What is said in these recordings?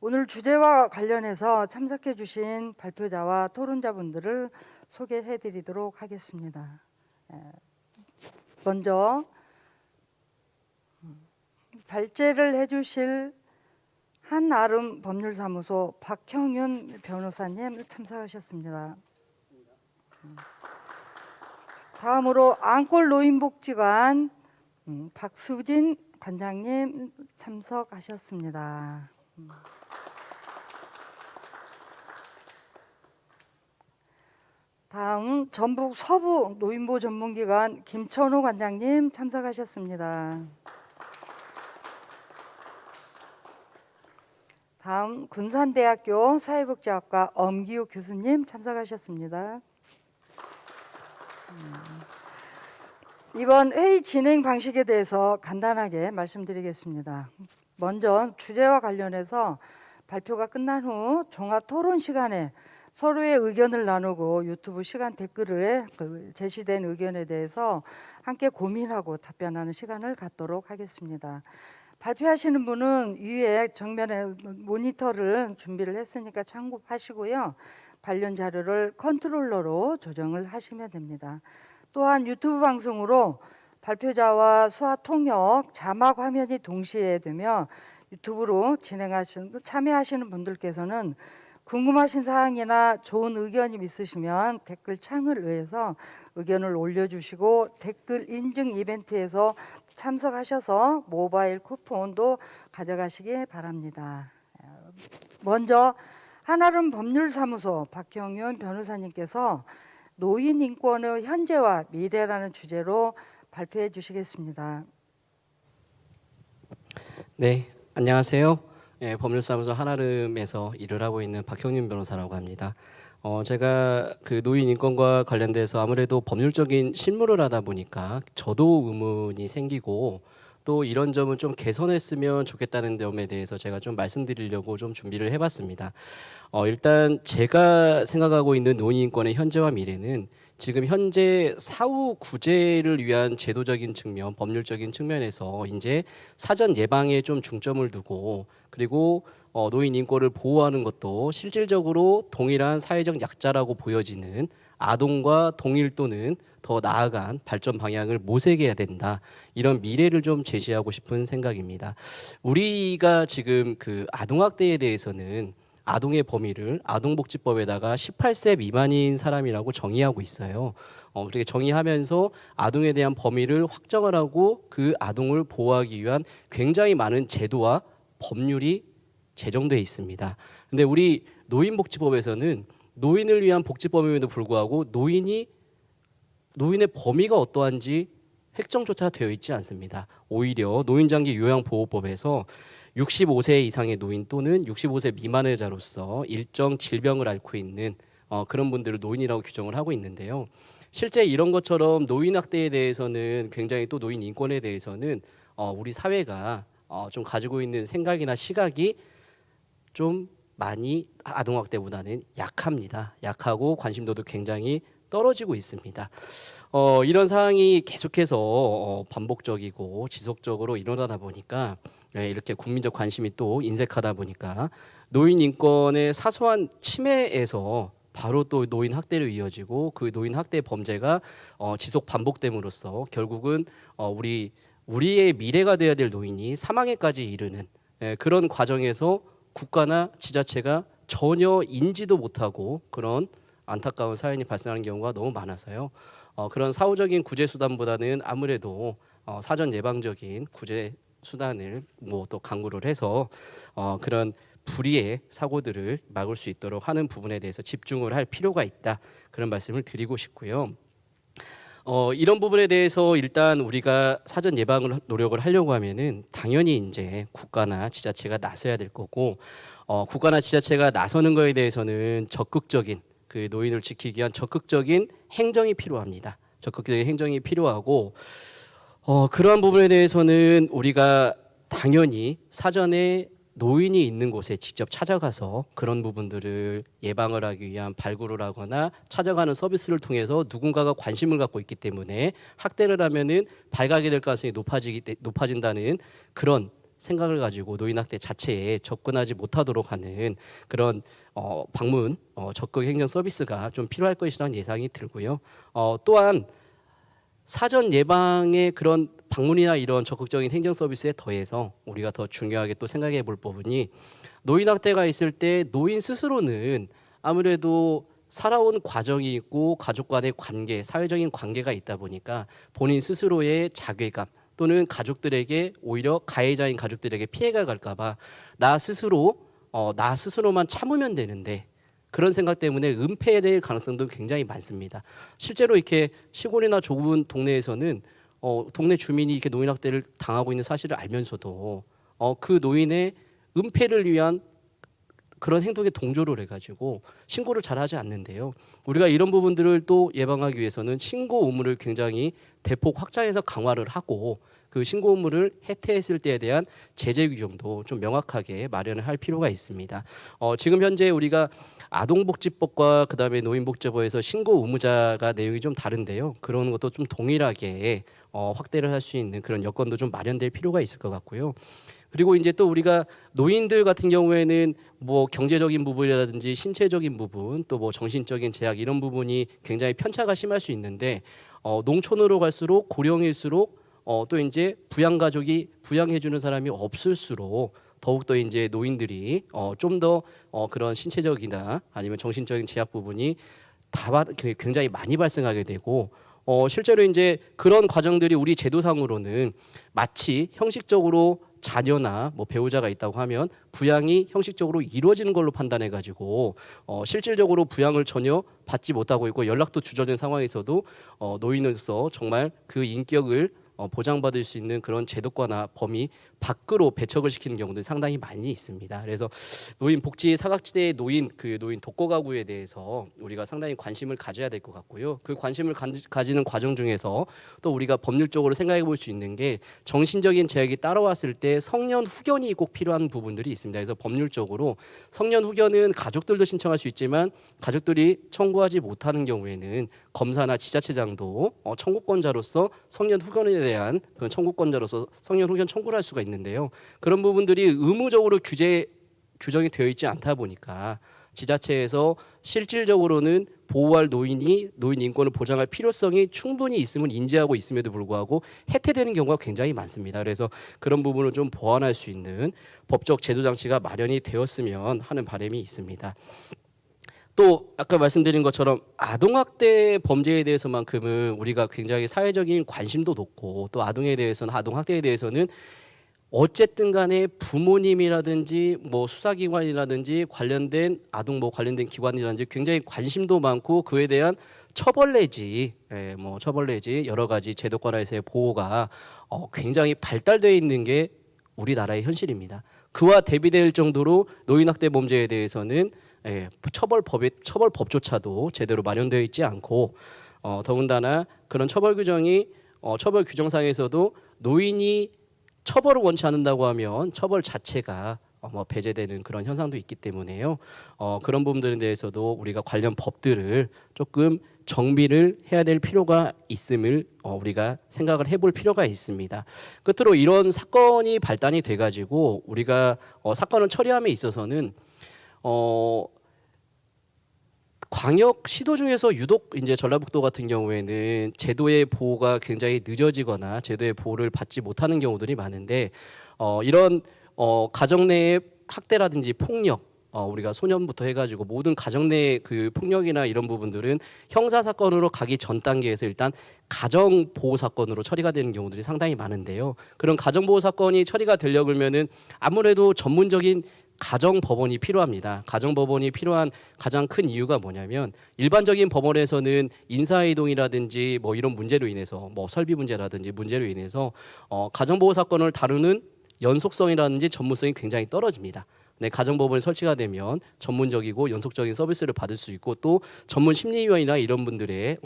오늘 주제와 관련해서 참석해 주신 발표자와 토론자분들을 소개해 드리도록 하겠습니다. 먼저 발제를 해 주실 한아름 법률사무소 박형윤 변호사님 참석하셨습니다. 다음으로 안골 노인복지관 박수진 관장님 참석하셨습니다. 다음 전북 서부 노인보 전문기관 김천호 관장님 참석하셨습니다. 다음 군산대학교 사회복지학과 엄기욱 교수님 참석하셨습니다. 이번 회의 진행 방식에 대해서 간단하게 말씀드리겠습니다. 먼저 주제와 관련해서 발표가 끝난 후 종합 토론 시간에 서로의 의견을 나누고 유튜브 시간 댓글에 제시된 의견에 대해서 함께 고민하고 답변하는 시간을 갖도록 하겠습니다. 발표하시는 분은 위에 정면에 모니터를 준비를 했으니까 참고하시고요. 관련 자료를 컨트롤러로 조정을 하시면 됩니다. 또한 유튜브 방송으로 발표자와 수화 통역, 자막 화면이 동시에 되며 유튜브로 참여하시는 분들께서는 궁금하신 사항이나 좋은 의견이 있으시면 댓글 창을 의해서 의견을 올려주시고 댓글 인증 이벤트에서 참석하셔서 모바일 쿠폰도 가져가시기 바랍니다. 먼저 한아름 법률사무소 박형윤 변호사님께서 노인 인권의 현재와 미래라는 주제로 발표해 주시겠습니다. 네, 안녕하세요. 법률사무소 한아름에서 일을 하고 있는 박형윤 변호사라고 합니다. 제가 그 노인 인권과 관련돼서 아무래도 법률적인 실무를 하다 보니까 저도 의문이 생기고 또 이런 점을 좀 개선했으면 좋겠다는 점에 대해서 제가 좀 말씀드리려고 좀 준비를 해봤습니다. 일단 제가 생각하고 있는 노인 인권의 현재와 미래는 지금 현재 사후 구제를 위한 제도적인 측면, 법률적인 측면에서 이제 사전 예방에 좀 중점을 두고 그리고 노인 인권을 보호하는 것도 실질적으로 동일한 사회적 약자라고 보여지는 아동과 동일 또는 더 나아간 발전 방향을 모색해야 된다. 이런 미래를 좀 제시하고 싶은 생각입니다. 우리가 지금 그 아동학대에 대해서는 아동의 범위를 아동복지법에다가 18세 미만인 사람이라고 정의하고 있어요. 그렇게 정의하면서 아동에 대한 범위를 확정을 하고 그 아동을 보호하기 위한 굉장히 많은 제도와 법률이 제정되어 있습니다. 근데 우리 노인복지법에서는 노인을 위한 복지법임에도 불구하고 노인의 범위가 어떠한지 획정조차 되어 있지 않습니다. 오히려 노인장기 요양보호법에서 65세 이상의 노인 또는 65세 미만의 자로서 일정 질병을 앓고 있는 그런 분들을 노인이라고 규정을 하고 있는데요. 실제 이런 것처럼 노인 학대에 대해서는 굉장히 또 노인 인권에 대해서는 우리 사회가 좀 가지고 있는 생각이나 시각이 좀 많이 아동학대보다는 약합니다. 약하고 관심도도 굉장히 떨어지고 있습니다. 이런 상황이 계속해서 반복적이고 지속적으로 일어나다 보니까 이렇게 국민적 관심이 또 인색하다 보니까 노인 인권의 사소한 침해에서 바로 또 노인 학대로 이어지고 그 노인 학대 범죄가 지속 반복됨으로써 결국은 우리의 미래가 돼야 될 노인이 사망에까지 이르는 그런 과정에서 국가나 지자체가 전혀 인지도 못하고 그런 안타까운 사연이 발생하는 경우가 너무 많아서요. 그런 사후적인 구제 수단보다는 아무래도 사전 예방적인 구제 수단을 또 강구를 해서 그런 불의의 사고들을 막을 수 있도록 하는 부분에 대해서 집중을 할 필요가 있다. 그런 말씀을 드리고 싶고요. 이런 부분에 대해서 일단 우리가 사전 예방을 노력을 하려고 하면은 당연히 이제 국가나 지자체가 나서야 될 거고 국가나 지자체가 나서는 거에 대해서는 적극적인 그 노인을 지키기 위한 적극적인 행정이 필요합니다. 적극적인 행정이 필요하고 그러한 부분에 대해서는 우리가 당연히 사전에 노인이 있는 곳에 직접 찾아가서 그런 부분들을 예방을 하기 위한 발굴을 하거나 찾아가는 서비스를 통해서 누군가가 관심을 갖고 있기 때문에 학대를 하면은 발각이 될 가능성이 높아진다는 그런 생각을 가지고 노인학대 자체에 접근하지 못하도록 하는 그런 방문 적극 행정 서비스가 좀 필요할 것이라는 예상이 들고요. 또한 사전 예방의 그런 방문이나 이런 적극적인 행정 서비스에 더해서 우리가 더 중요하게 또 생각해 볼 부분이 노인학대가 있을 때 노인 스스로는 아무래도 살아온 과정이 있고 가족 간의 관계, 사회적인 관계가 있다 보니까 본인 스스로의 자괴감 또는 가족들에게 오히려 가해자인 가족들에게 피해가 갈까 봐 나 스스로만 참으면 되는데 그런 생각 때문에 은폐될 가능성도 굉장히 많습니다. 실제로 이렇게 시골이나 좁은 동네에서는 동네 주민이 이렇게 노인학대를 당하고 있는 사실을 알면서도 그 노인의 은폐를 위한 그런 행동에 동조를 해가지고 신고를 잘 하지 않는데요. 우리가 이런 부분들을 또 예방하기 위해서는 신고 의무를 굉장히 대폭 확장해서 강화를 하고 그 신고 의무를 해태했을 때에 대한 제재 규정도 좀 명확하게 마련을 할 필요가 있습니다. 지금 현재 우리가 아동복지법과 그다음에 노인복지법에서 신고 의무자가 내용이 좀 다른데요. 그런 것도 좀 동일하게 확대를 할 수 있는 그런 여건도 좀 마련될 필요가 있을 것 같고요. 그리고 이제 또 우리가 노인들 같은 경우에는 뭐 경제적인 부분이라든지 신체적인 부분 또 뭐 정신적인 제약 이런 부분이 굉장히 편차가 심할 수 있는데 농촌으로 갈수록 고령일수록 또 이제 부양 가족이 부양해 주는 사람이 없을수록 더욱 더 이제 노인들이 좀 더 그런 신체적이나 아니면 정신적인 제약 부분이 굉장히 많이 발생하게 되고 실제로 이제 그런 과정들이 우리 제도상으로는 마치 형식적으로 자녀나 뭐 배우자가 있다고 하면 부양이 형식적으로 이루어지는 걸로 판단해 가지고 실질적으로 부양을 전혀 받지 못하고 있고 연락도 두절된 상황에서도 노인으로서 정말 그 인격을 보장받을 수 있는 그런 제도권이나 범위 밖으로 배척을 시키는 경우도 상당히 많이 있습니다. 그래서 노인 복지 사각지대의 노인 독거 가구에 대해서 우리가 상당히 관심을 가져야 될 것 같고요. 그 관심을 가지는 과정 중에서 또 우리가 법률적으로 생각해 볼 수 있는 게 정신적인 제약이 따라왔을 때 성년 후견이 꼭 필요한 부분들이 있습니다. 그래서 법률적으로 성년 후견은 가족들도 신청할 수 있지만 가족들이 청구하지 못하는 경우에는 검사나 지자체장도 청구권자로서 성년 후견에 대한 그런 청구권자로서 성년 후견 청구를 할 수가 있는데요. 그런 부분들이 의무적으로 규정이 되어 있지 않다 보니까 지자체에서 실질적으로는 보호할 노인 인권을 보장할 필요성이 충분히 있음을 인지하고 있음에도 불구하고 해태되는 경우가 굉장히 많습니다. 그래서 그런 부분을 좀 보완할 수 있는 법적 제도 장치가 마련이 되었으면 하는 바람이 있습니다. 또 아까 말씀드린 것처럼 아동학대 범죄에 대해서만큼은 우리가 굉장히 사회적인 관심도 높고 또 아동학대에 대해서는 어쨌든 간에 부모님이라든지 뭐 수사기관이라든지 관련된 관련된 기관이라든지 굉장히 관심도 많고 그에 대한 처벌 내지 여러 가지 제도권에서의 보호가 굉장히 발달되어 있는 게 우리나라의 현실입니다. 그와 대비될 정도로 노인학대 범죄에 대해서는 처벌법조차도 제대로 마련되어 있지 않고 더군다나 그런 처벌 규정상에서도 노인이 처벌을 원치 않는다고 하면 처벌 자체가 배제되는 그런 현상도 있기 때문에요. 그런 부분들에 대해서도 우리가 관련 법들을 조금 정비를 해야 될 필요가 있음을 우리가 생각을 해볼 필요가 있습니다. 끝으로 이런 사건이 발단이 돼가지고 우리가 사건을 처리함에 있어서는 광역 시도 중에서 유독 이제 전라북도 같은 경우에는 제도의 보호가 굉장히 늦어지거나 제도의 보호를 받지 못하는 경우들이 많은데 이런 가정 내의 학대라든지 폭력 우리가 소년부터 해가지고 모든 가정 내의 그 폭력이나 이런 부분들은 형사 사건으로 가기 전 단계에서 일단 가정 보호 사건으로 처리가 되는 경우들이 상당히 많은데요. 그런 가정 보호 사건이 처리가 되려고 그러면은 아무래도 전문적인 가정 법원이 필요합니다. 가정 법원이 필요한 가장 큰 이유가 뭐냐면 일반적인 법원에서는 인사이동이라든지 뭐 이런 문제로 인해서 뭐 설비 문제라든지 문제로 인해서 가정 보호 사건을 다루는 연속성이라든지 전문성이 굉장히 떨어집니다. 네, 가정법원이 설치가 되면 전문적이고 연속적인 서비스를 받을 수 있고 또 전문 심리위원이나 이런 분들의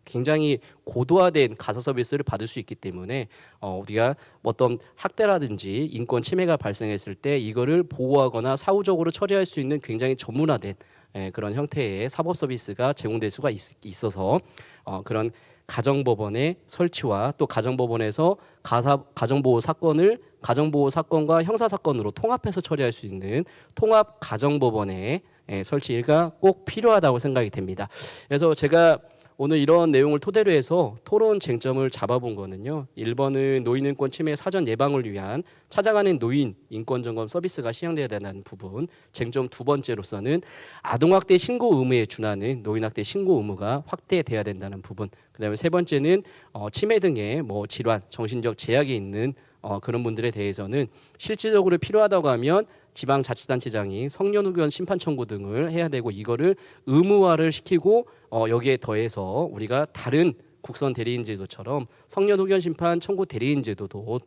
굉장히 고도화된 가사 서비스를 받을 수 있기 때문에 우리가 어떤 학대라든지 인권 침해가 발생했을 때 이거를 보호하거나 사후적으로 처리할 수 있는 굉장히 전문화된 그런 형태의 사법 서비스가 제공될 수가 있어서 그런 가정법원의 설치와 또 가정법원에서 가정보호 사건과 형사사건으로 통합해서 처리할 수 있는 통합 가정법원의 설치가 꼭 필요하다고 생각이 됩니다. 그래서 제가 오늘 이런 내용을 토대로 해서 토론 쟁점을 잡아본 거는요. 1번은 노인인권 침해 사전 예방을 위한 찾아가는 노인 인권점검 서비스가 시행돼야 된다는 부분. 쟁점 두 번째로서는 아동학대 신고 의무에 준하는 노인학대 신고 의무가 확대돼야 된다는 부분. 그다음에 세 번째는 치매 등의 질환, 정신적 제약이 있는 그런 분들에 대해서는 실질적으로 필요하다고 하면 지방자치단체장이 성년후견 심판 청구 등을 해야 되고 이거를 의무화를 시키고 여기에 더해서 우리가 다른 국선 대리인 제도처럼 성년후견 심판 청구 대리인 제도도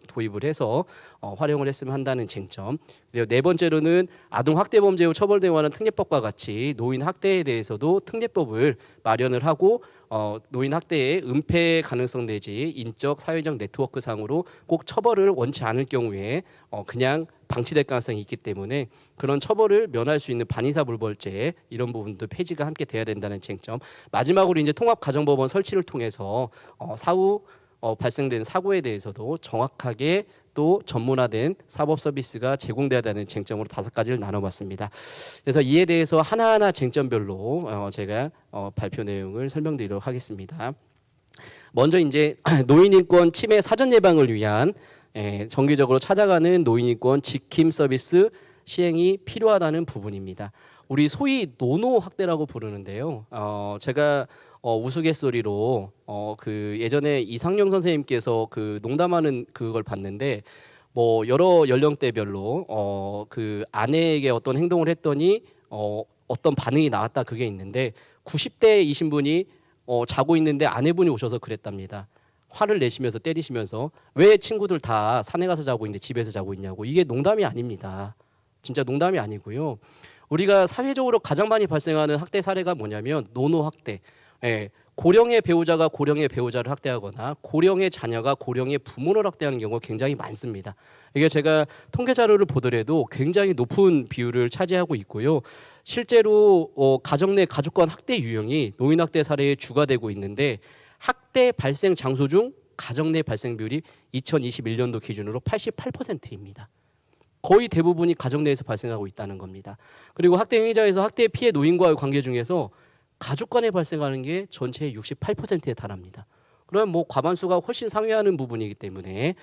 도입을 해서 활용을 했으면 한다는 쟁점. 그리고 네 번째로는 아동학대 범죄 후 처벌대응하는 특례법과 같이 노인 학대에 대해서도 특례법을 마련을 하고 노인 학대의 은폐 가능성 내지 인적 사회적 네트워크 상으로 꼭 처벌을 원치 않을 경우에 그냥 방치될 가능성이 있기 때문에 그런 처벌을 면할 수 있는 반의사불벌죄 이런 부분도 폐지가 함께 돼야 된다는 쟁점. 마지막으로 이제 통합가정법원 설치를 통해서 사후 발생된 사고에 대해서도 정확하게 또 전문화된 사법 서비스가 제공돼야 되는 쟁점으로 5가지를 나눠봤습니다. 그래서 이에 대해서 하나하나 쟁점별로 제가 발표 내용을 설명드리도록 하겠습니다. 먼저 이제 노인인권 침해 사전 예방을 위한 정기적으로 찾아가는 노인인권 지킴 서비스 시행이 필요하다는 부분입니다. 우리 소위 노노 학대라고 부르는데요. 제가 우스갯소리로 그 예전에 이상영 선생님께서 그 농담하는 그걸 봤는데 여러 연령대별로 그 아내에게 어떤 행동을 했더니 어떤 반응이 나왔다 그게 있는데 90대이신 분이 자고 있는데 아내분이 오셔서 그랬답니다. 화를 내시면서 때리시면서 왜 친구들 다 산에 가서 자고 있는데 집에서 자고 있냐고. 이게 농담이 아닙니다. 진짜 농담이 아니고요. 우리가 사회적으로 가장 많이 발생하는 학대 사례가 뭐냐면 노노 학대. 고령의 배우자가 고령의 배우자를 학대하거나 고령의 자녀가 고령의 부모를 학대하는 경우가 굉장히 많습니다. 이게 제가 통계 자료를 보더라도 굉장히 높은 비율을 차지하고 있고요. 실제로 가정 내 가족 간 학대 유형이 노인 학대 사례의 주가 되고 있는데 학대 발생 장소 중 가정 내 발생 비율이 2021년도 기준으로 88%입니다. 거의 대부분이 가정 내에서 발생하고 있다는 겁니다. 그리고 학대 행위자에서 학대 피해 노인과의 관계 중에서 가족 간에 발생하는 게 전체의 68%에 달합니다. 그러면 과반수가 훨씬 상회하는 부분이기 때문에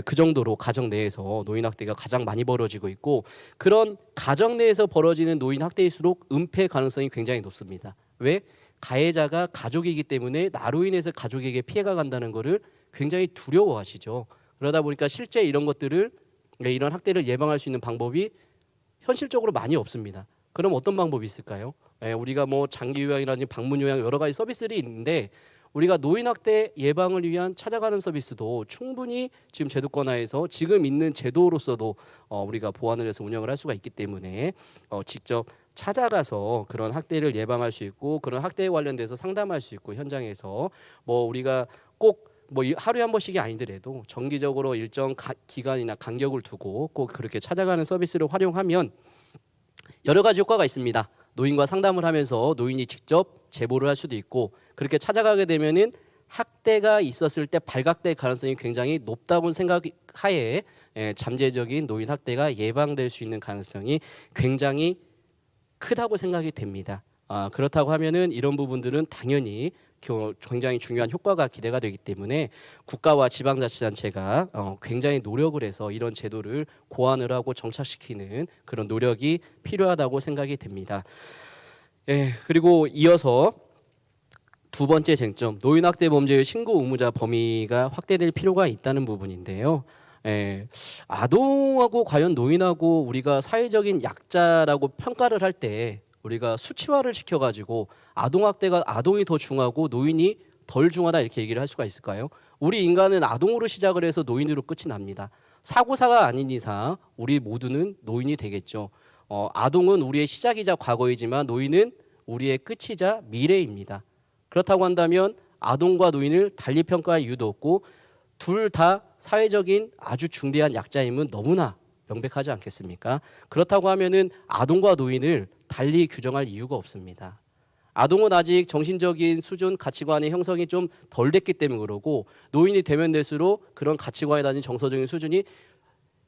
그 정도로 가정 내에서 노인 학대가 가장 많이 벌어지고 있고 그런 가정 내에서 벌어지는 노인 학대일수록 은폐 가능성이 굉장히 높습니다. 왜? 가해자가 가족이기 때문에 나로 인해서 가족에게 피해가 간다는 것을 굉장히 두려워하시죠. 그러다 보니까 실제 이런 것들을 이런 학대를 예방할 수 있는 방법이 현실적으로 많이 없습니다. 그럼 어떤 방법이 있을까요? 우리가 장기 요양이라든지 방문 요양 여러 가지 서비스들이 있는데 우리가 노인 학대 예방을 위한 찾아가는 서비스도 충분히 지금 제도권화에서 지금 있는 제도로서도 우리가 보완을 해서 운영을 할 수가 있기 때문에 직접 찾아가서 그런 학대를 예방할 수 있고 그런 학대에 관련돼서 상담할 수 있고 현장에서 우리가 꼭 하루에 한 번씩이 아니더라도 정기적으로 일정 기간이나 간격을 두고 꼭 그렇게 찾아가는 서비스를 활용하면 여러 가지 효과가 있습니다. 노인과 상담을 하면서 노인이 직접 제보를 할 수도 있고 그렇게 찾아가게 되면은 학대가 있었을 때 발각될 가능성이 굉장히 높다고 생각하에 잠재적인 노인 학대가 예방될 수 있는 가능성이 굉장히 크다고 생각이 됩니다. 그렇다고 하면은 이런 부분들은 당연히 굉장히 중요한 효과가 기대가 되기 때문에 국가와 지방자치단체가 굉장히 노력을 해서 이런 제도를 고안을 하고 정착시키는 그런 노력이 필요하다고 생각이 됩니다. 그리고 이어서 두 번째 쟁점, 노인학대 범죄의 신고 의무자 범위가 확대될 필요가 있다는 부분인데요. 아동하고 과연 노인하고 우리가 사회적인 약자라고 평가를 할 때 우리가 수치화를 시켜가지고 아동학대가 아동이 더 중하고 노인이 덜 중하다 이렇게 얘기를 할 수가 있을까요? 우리 인간은 아동으로 시작을 해서 노인으로 끝이 납니다. 사고사가 아닌 이상 우리 모두는 노인이 되겠죠. 아동은 우리의 시작이자 과거이지만 노인은 우리의 끝이자 미래입니다. 그렇다고 한다면 아동과 노인을 달리 평가할 이유도 없고 둘 다 사회적인 아주 중대한 약자임은 너무나 명백하지 않겠습니까? 그렇다고 하면은 아동과 노인을 달리 규정할 이유가 없습니다. 아동은 아직 정신적인 수준, 가치관의 형성이 좀 덜 됐기 때문에 그러고 노인이 되면 될수록 그런 가치관에 대한 정서적인 수준이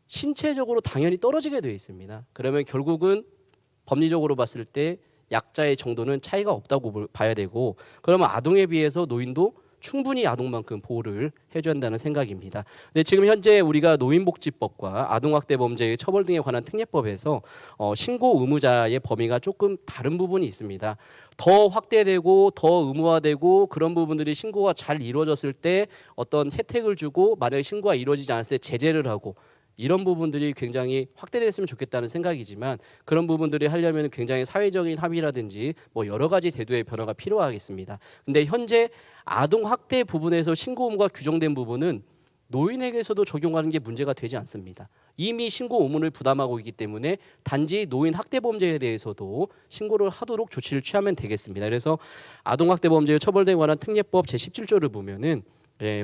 신체적으로 당연히 떨어지게 되어 있습니다. 그러면 결국은 법리적으로 봤을 때 약자의 정도는 차이가 없다고 봐야 되고 그러면 아동에 비해서 노인도 충분히 아동만큼 보호를 해줘야 한다는 생각입니다. 근데 지금 현재 우리가 노인복지법과 아동학대 범죄의 처벌 등에 관한 특례법에서 신고 의무자의 범위가 조금 다른 부분이 있습니다. 더 확대되고 더 의무화되고 그런 부분들이 신고가 잘 이루어졌을 때 어떤 혜택을 주고 만약에 신고가 이루어지지 않았을 때 제재를 하고 이런 부분들이 굉장히 확대됐으면 좋겠다는 생각이지만 그런 부분들이 하려면 굉장히 사회적인 합의라든지 뭐 여러 가지 제도의 변화가 필요하겠습니다. 근데 현재 아동 학대 부분에서 신고 의무가 규정된 부분은 노인에게서도 적용하는 게 문제가 되지 않습니다. 이미 신고 의무를 부담하고 있기 때문에 단지 노인 학대 범죄에 대해서도 신고를 하도록 조치를 취하면 되겠습니다. 그래서 아동 학대 범죄의 처벌에 관한 특례법 제17조를 보면은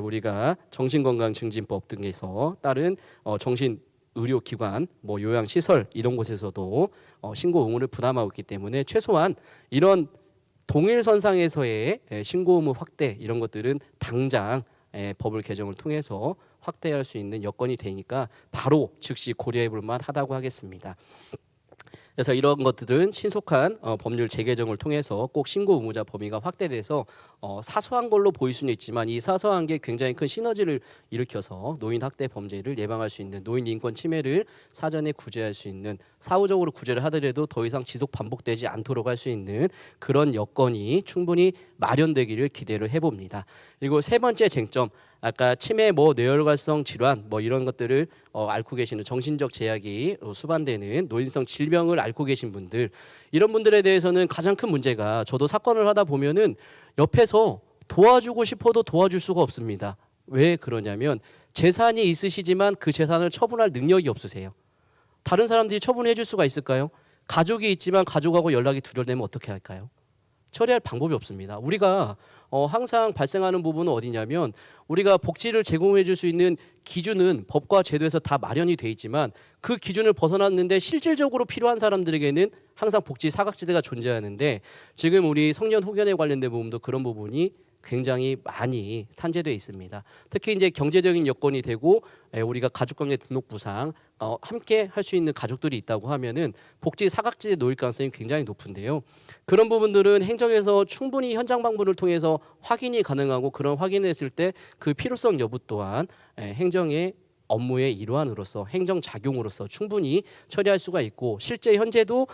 우리가 정신건강증진법 등에서 따른 정신의료기관, 뭐 요양시설 이런 곳에서도 신고 의무를 부담하고 있기 때문에 최소한 이런 동일선상에서의 신고 의무 확대 이런 것들은 당장 법을 개정을 통해서 확대할 수 있는 여건이 되니까 바로 즉시 고려해 볼 만하다고 하겠습니다. 그래서 이런 것들은 신속한 법률 재개정을 통해서 꼭 신고 의무자 범위가 확대돼서 사소한 걸로 보일 수는 있지만 이 사소한 게 굉장히 큰 시너지를 일으켜서 노인 학대 범죄를 예방할 수 있는 노인 인권 침해를 사전에 구제할 수 있는 사후적으로 구제를 하더라도 더 이상 지속 반복되지 않도록 할 수 있는 그런 여건이 충분히 마련되기를 기대를 해봅니다. 그리고 세 번째 쟁점 아까 치매 뇌혈관성 질환 이런 것들을 앓고 계시는 정신적 제약이 수반되는 노인성 질병을 앓고 계신 분들 이런 분들에 대해서는 가장 큰 문제가 저도 사건을 하다 보면은 옆에서 도와주고 싶어도 도와줄 수가 없습니다. 왜 그러냐면 재산이 있으시지만 그 재산을 처분할 능력이 없으세요. 다른 사람들이 처분해 줄 수가 있을까요? 가족이 있지만 가족하고 연락이 두절되면 어떻게 할까요? 처리할 방법이 없습니다. 우리가 항상 발생하는 부분은 어디냐면 우리가 복지를 제공해 줄 수 있는 기준은 법과 제도에서 다 마련이 돼 있지만 그 기준을 벗어났는데 실질적으로 필요한 사람들에게는 항상 복지 사각지대가 존재하는데 지금 우리 청년 후견에 관련된 부분도 그런 부분이 굉장히 많이 산재되어 있습니다. 특히 이제 경제적인 여건이 되고 우리가 가족관계 등록 부상 함께 할 수 있는 가족들이 있다고 하면은 복지 사각지대에 놓일 가능성이 굉장히 높은데요. 그런 부분들은 행정에서 충분히 현장 방문을 통해서 확인이 가능하고 그런 확인을 했을 때 그 필요성 여부 또한 행정의 업무의 일환으로서 행정 작용으로서 충분히 처리할 수가 있고 실제 현재도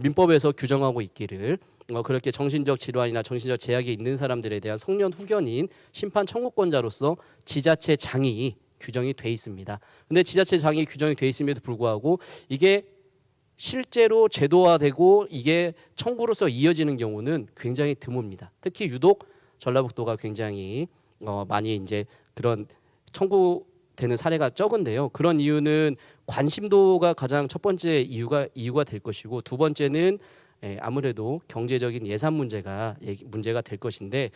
민법에서 규정하고 있기를 그렇게 정신적 질환이나 정신적 제약이 있는 사람들에 대한 성년 후견인 심판 청구권자로서 지자체 장이 규정이 돼 있습니다. 근데 지자체 장이 규정이 돼 있음에도 불구하고 이게 실제로 제도화되고 이게 청구로서 이어지는 경우는 굉장히 드뭅니다. 특히 유독 전라북도가 굉장히 많이 이제 그런 청구되는 사례가 적은데요. 그런 이유는 관심도가 가장 첫 번째 이유가 될 것이고 두 번째는 아무래도 경제적인 예산 문제가 될 것인데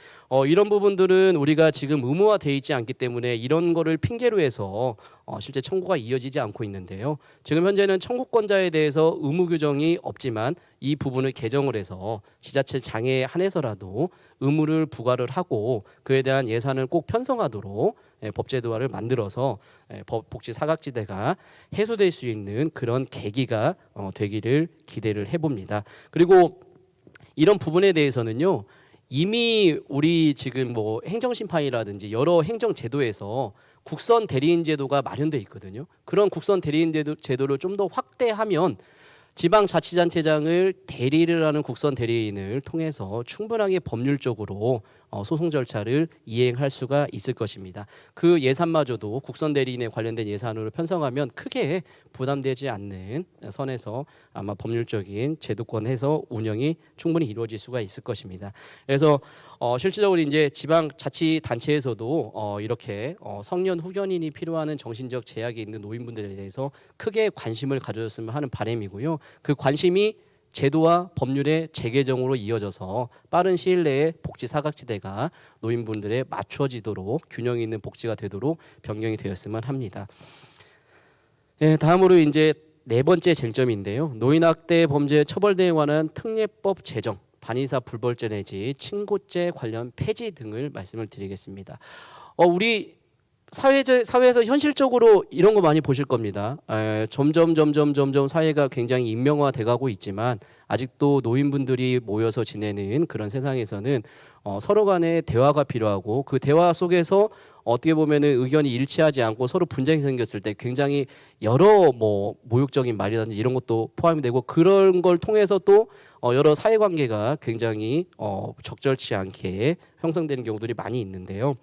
이런 부분들은 우리가 지금 의무화돼 있지 않기 때문에 이런 거를 핑계로 해서 실제 청구가 이어지지 않고 있는데요. 지금 현재는 청구권자에 대해서 의무 규정이 없지만 이 부분을 개정을 해서 지자체 장애에 한해서라도 의무를 부과를 하고 그에 대한 예산을 꼭 편성하도록 법제도화를 만들어서 복지 사각지대가 해소될 수 있는 그런 계기가 되기를 기대를 해봅니다. 그리고 이런 부분에 대해서는요. 이미 우리 지금 행정심판이라든지 여러 행정제도에서 국선 대리인 제도가 마련돼 있거든요. 그런 국선 대리인 제도를 좀 더 확대하면 지방자치단체장을 대리를 하는 국선 대리인을 통해서 충분하게 법률적으로 소송 절차를 이행할 수가 있을 것입니다. 그 예산마저도 국선 대리인에 관련된 예산으로 편성하면 크게 부담되지 않는 선에서 아마 법률적인 제도권에서 운영이 충분히 이루어질 수가 있을 것입니다. 그래서 실질적으로 이제 지방자치단체에서도 이렇게 성년 후견인이 필요한 정신적 제약이 있는 노인분들에 대해서 크게 관심을 가져줬으면 하는 바람이고요. 그 관심이 제도와 법률의 재개정으로 이어져서 빠른 시일 내에 복지 사각지대가 노인분들에 맞춰지도록 균형 있는 복지가 되도록 변경이 되었으면 합니다. 다음으로 이제 네 번째 쟁점인데요. 노인학대 범죄 처벌 등에 관한 특례법 제정. 반의사 불벌죄 내지 친고죄 관련 폐지 등을 말씀을 드리겠습니다. 우리 사회에서 현실적으로 이런 거 많이 보실 겁니다. 점점 사회가 굉장히 인명화돼 가고 있지만 아직도 노인분들이 모여서 지내는 그런 세상에서는 서로 간에 대화가 필요하고 그 대화 속에서 어떻게 보면은 의견이 일치하지 않고 서로 분쟁이 생겼을 때 굉장히 여러 뭐 모욕적인 말이라든지 이런 것도 포함이 되고 그런 걸 통해서 또 여러 사회관계가 굉장히 적절치 않게 형성되는 경우들이 많이 있는데요.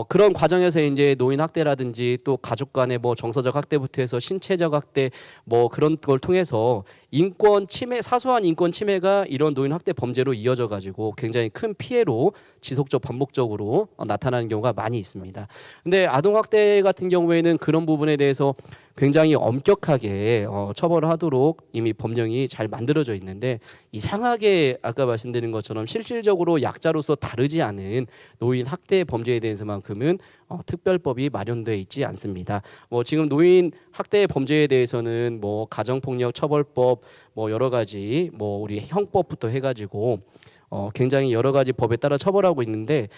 그런 과정에서 이제 노인 학대라든지 또 가족 간의 뭐 정서적 학대부터 해서 신체적 학대 뭐 그런 걸 통해서 인권 침해, 사소한 인권 침해가 이런 노인 학대 범죄로 이어져 가지고 굉장히 큰 피해로 지속적 반복적으로 나타나는 경우가 많이 있습니다. 근데 아동 학대 같은 경우에는 그런 부분에 대해서 굉장히 엄격하게 처벌을 하도록 이미 법령이 잘 만들어져 있는데 이상하게 아까 말씀드린 것처럼 실질적으로 약자로서 다르지 않은 노인 학대 범죄에 대해서만큼은 특별법이 마련되어 있지 않습니다. 뭐 지금 노인 학대 범죄에 대해서는 뭐 가정폭력 처벌법 뭐 여러 가지 뭐 우리 형법부터 해가지고 굉장히 여러 가지 법에 따라 처벌하고 있는데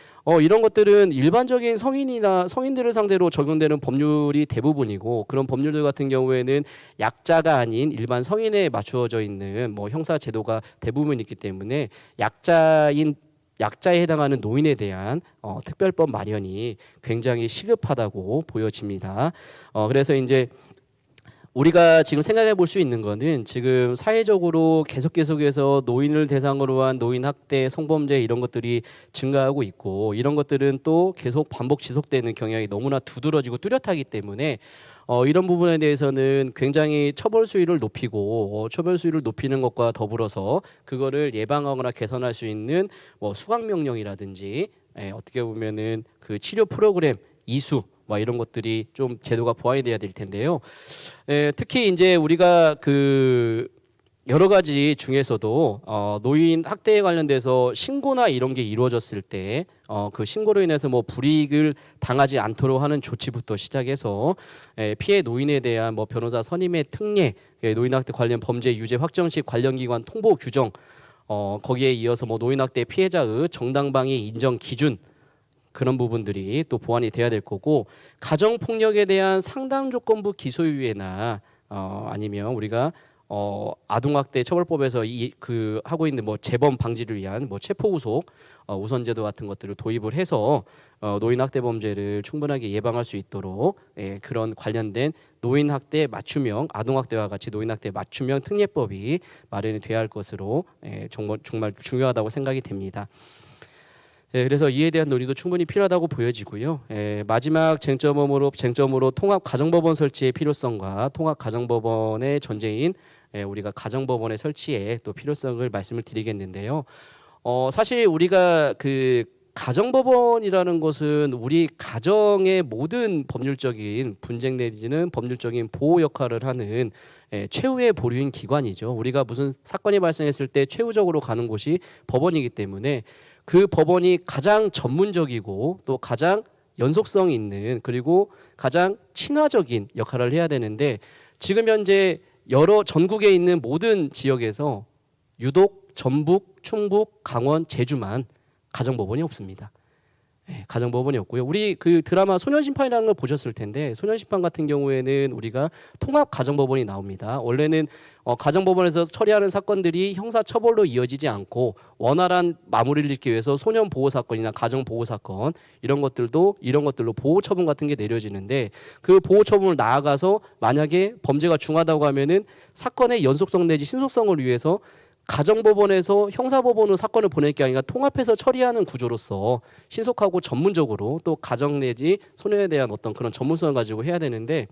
이런 것들은 일반적인 성인이나 성인들을 상대로 적용되는 법률이 대부분이고 그런 법률들 같은 경우에는 약자가 아닌 일반 성인에 맞추어져 있는 뭐 형사 제도가 대부분 있기 때문에 약자에 해당하는 노인에 대한 특별법 마련이 굉장히 시급하다고 보여집니다. 그래서 이제 우리가 지금 생각해 볼 수 있는 거는 지금 사회적으로 계속해서 노인을 대상으로 한 노인 학대, 성범죄 이런 것들이 증가하고 있고 이런 것들은 또 계속 반복 지속되는 경향이 너무나 두드러지고 뚜렷하기 때문에 이런 부분에 대해서는 굉장히 처벌 수위를 높이고 처벌 수위를 높이는 것과 더불어서 그거를 예방하거나 개선할 수 있는 뭐 수강 명령이라든지 어떻게 보면은 그 치료 프로그램 이수 뭐 이런 것들이 좀 제도가 보완이 돼야 될 텐데요. 특히 이제 우리가 그 여러 가지 중에서도 노인 학대에 관련돼서 신고나 이런 게 이루어졌을 때 그 신고로 인해서 뭐 불이익을 당하지 않도록 하는 조치부터 시작해서 피해 노인에 대한 뭐 변호사 선임의 특례, 노인 학대 관련 범죄 유죄 확정 시 관련 기관 통보 규정, 거기에 이어서 뭐 노인 학대 피해자의 정당방위 인정 기준 그런 부분들이 또 보완이 돼야 될 거고 가정 폭력에 대한 상당 조건부 기소유예나 아니면 우리가 아동학대 처벌법에서 그 하고 있는 뭐 재범 방지를 위한 뭐 체포구속 우선제도 같은 것들을 도입을 해서 노인학대 범죄를 충분하게 예방할 수 있도록 그런 관련된 노인학대 맞춤형 아동학대와 같이 노인학대 맞춤형 특례법이 마련이 돼야 할 것으로 정말 중요하다고 생각이 됩니다. 그래서 이에 대한 논의도 충분히 필요하다고 보여지고요. 마지막 쟁점으로 통합 가정법원 설치의 필요성과 통합 가정법원의 전제인 우리가 가정법원의 설치의 또 필요성을 말씀을 드리겠는데요. 사실 우리가 그 가정법원이라는 것은 우리 가정의 모든 법률적인 분쟁 내지는 법률적인 보호 역할을 하는 최후의 보류인 기관이죠. 우리가 무슨 사건이 발생했을 때 최후적으로 가는 곳이 법원이기 때문에 그 법원이 가장 전문적이고 또 가장 연속성 있는 그리고 가장 친화적인 역할을 해야 되는데 지금 현재 여러 전국에 있는 모든 지역에서 유독 전북, 충북, 강원, 제주만 가정법원이 없습니다. 가정법원이 없고요. 우리 그 드라마 소년심판이라는 걸 보셨을 텐데 소년심판 같은 경우에는 우리가 통합 가정법원이 나옵니다. 원래는 가정법원에서 처리하는 사건들이 형사처벌로 이어지지 않고 원활한 마무리를 짓기 위해서 소년보호 사건이나 가정보호 사건 이런 것들로 보호처분 같은 게 내려지는데 그 보호처분을 나아가서 만약에 범죄가 중하다고 하면은 사건의 연속성 내지 신속성을 위해서 가정법원에서 형사법원으로 사건을 보낼 게 아니라 통합해서 처리하는 구조로서 신속하고 전문적으로 또 가정 내지 소년에 대한 어떤 그런 전문성을 가지고 해야 되는데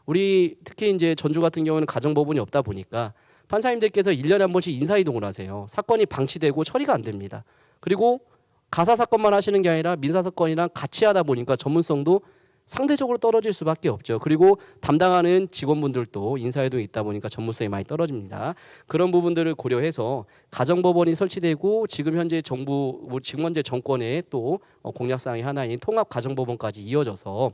우리 특히 이제 전주 같은 경우는 가정법원이 없다 보니까 판사님들께서 1년에 한 번씩 인사이동을 하세요. 사건이 방치되고 처리가 안 됩니다. 그리고 가사 사건만 하시는 게 아니라 민사 사건이랑 같이 하다 보니까 전문성도 상대적으로 떨어질 수밖에 없죠. 그리고 담당하는 직원분들도 인사이동이 있다 보니까 전문성이 많이 떨어집니다. 그런 부분들을 고려해서 가정법원이 설치되고 지금 현재 지금 현재 정권의 또 공약사항이 하나인 통합 가정법원까지 이어져서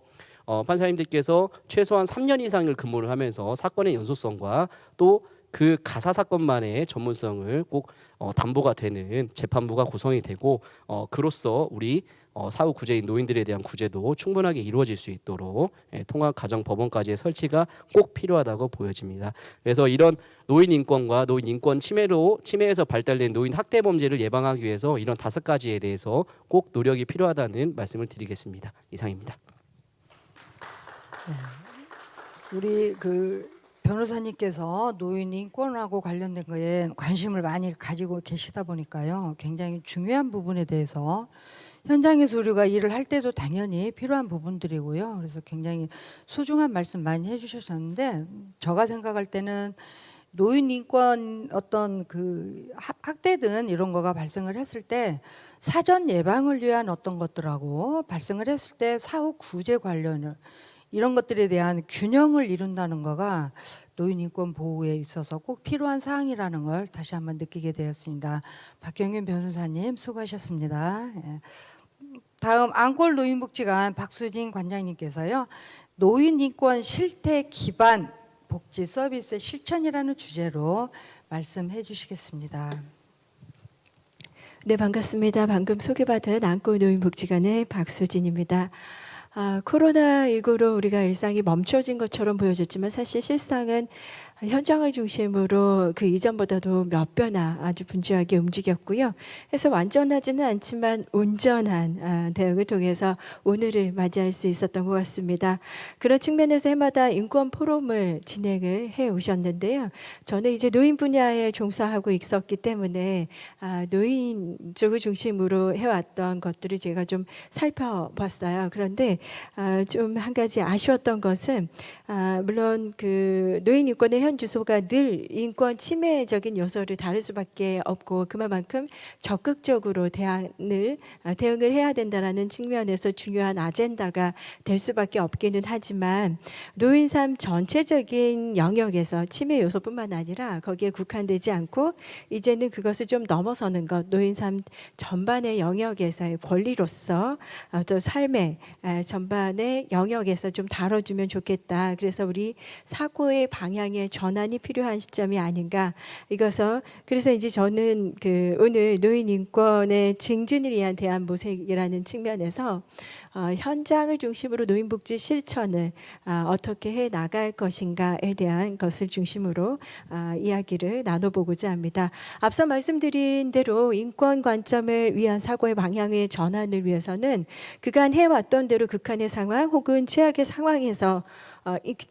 판사님들께서 최소한 3년 이상을 근무를 하면서 사건의 연속성과 또 그 가사 사건만의 전문성을 꼭 담보가 되는 재판부가 구성이 되고 그로써 우리 사후 구제인 노인들에 대한 구제도 충분하게 이루어질 수 있도록 통합 가정 법원까지의 설치가 꼭 필요하다고 보여집니다. 그래서 이런 노인 인권과 노인 인권 침해에서 발달된 노인 학대 범죄를 예방하기 위해서 이런 5가지에 대해서 꼭 노력이 필요하다는 말씀을 드리겠습니다. 이상입니다. 우리 그 변호사님께서 노인 인권하고 관련된 거에 관심을 많이 가지고 계시다 보니까요. 굉장히 중요한 부분에 대해서 현장에서 우리가 일을 할 때도 당연히 필요한 부분들이고요. 그래서 굉장히 소중한 말씀 많이 해주셨는데 제가 생각할 때는 노인 인권 어떤 그 학대든 이런 거가 발생을 했을 때 사전 예방을 위한 어떤 것들하고 발생을 했을 때 사후 구제 관련을 이런 것들에 대한 균형을 이룬다는 거가 노인 인권 보호에 있어서 꼭 필요한 사항이라는 걸 다시 한번 느끼게 되었습니다. 박경윤 변호사님 수고하셨습니다. 예. 다음 안골 노인복지관 박수진 관장님께서요. 노인 인권 실태 기반 복지 서비스 실천이라는 주제로 말씀해 주시겠습니다. 네, 반갑습니다. 방금 소개받은 안골 노인복지관의 박수진입니다. 코로나19로 우리가 일상이 멈춰진 것처럼 보여졌지만 사실 실상은 현장을 중심으로 그 이전보다도 몇 배나 아주 분주하게 움직였고요. 그래서 완전하지는 않지만 온전한 대응을 통해서 오늘을 맞이할 수 있었던 것 같습니다. 그런 측면에서 해마다 인권 포럼을 진행을 해 오셨는데요. 저는 이제 노인 분야에 종사하고 있었기 때문에 노인 쪽을 중심으로 해왔던 것들을 제가 좀 살펴봤어요. 그런데 좀 한 가지 아쉬웠던 것은 물론 그 노인 인권의 현 주소가 늘 인권 침해적인 요소를 다룰 수밖에 없고 그만큼 적극적으로 대응을 해야 된다라는 측면에서 중요한 아젠다가 될 수밖에 없기는 하지만 노인 삶 전체적인 영역에서 침해 요소뿐만 아니라 거기에 국한되지 않고 이제는 그것을 좀 넘어서는 것, 노인 삶 전반의 영역에서의 권리로서 또 삶의 전반의 영역에서 좀 다뤄주면 좋겠다. 그래서 우리 사고의 방향의 전환이 필요한 시점이 아닌가. 그래서 이제 저는 오늘 노인 인권의 증진을 위한 대안 모색이라는 측면에서 현장을 중심으로 노인복지 실천을 어떻게 해 나갈 것인가에 대한 것을 중심으로 이야기를 나눠보고자 합니다. 앞서 말씀드린 대로 인권 관점을 위한 사고의 방향의 전환을 위해서는 그간 해왔던 대로 극한의 상황 혹은 최악의 상황에서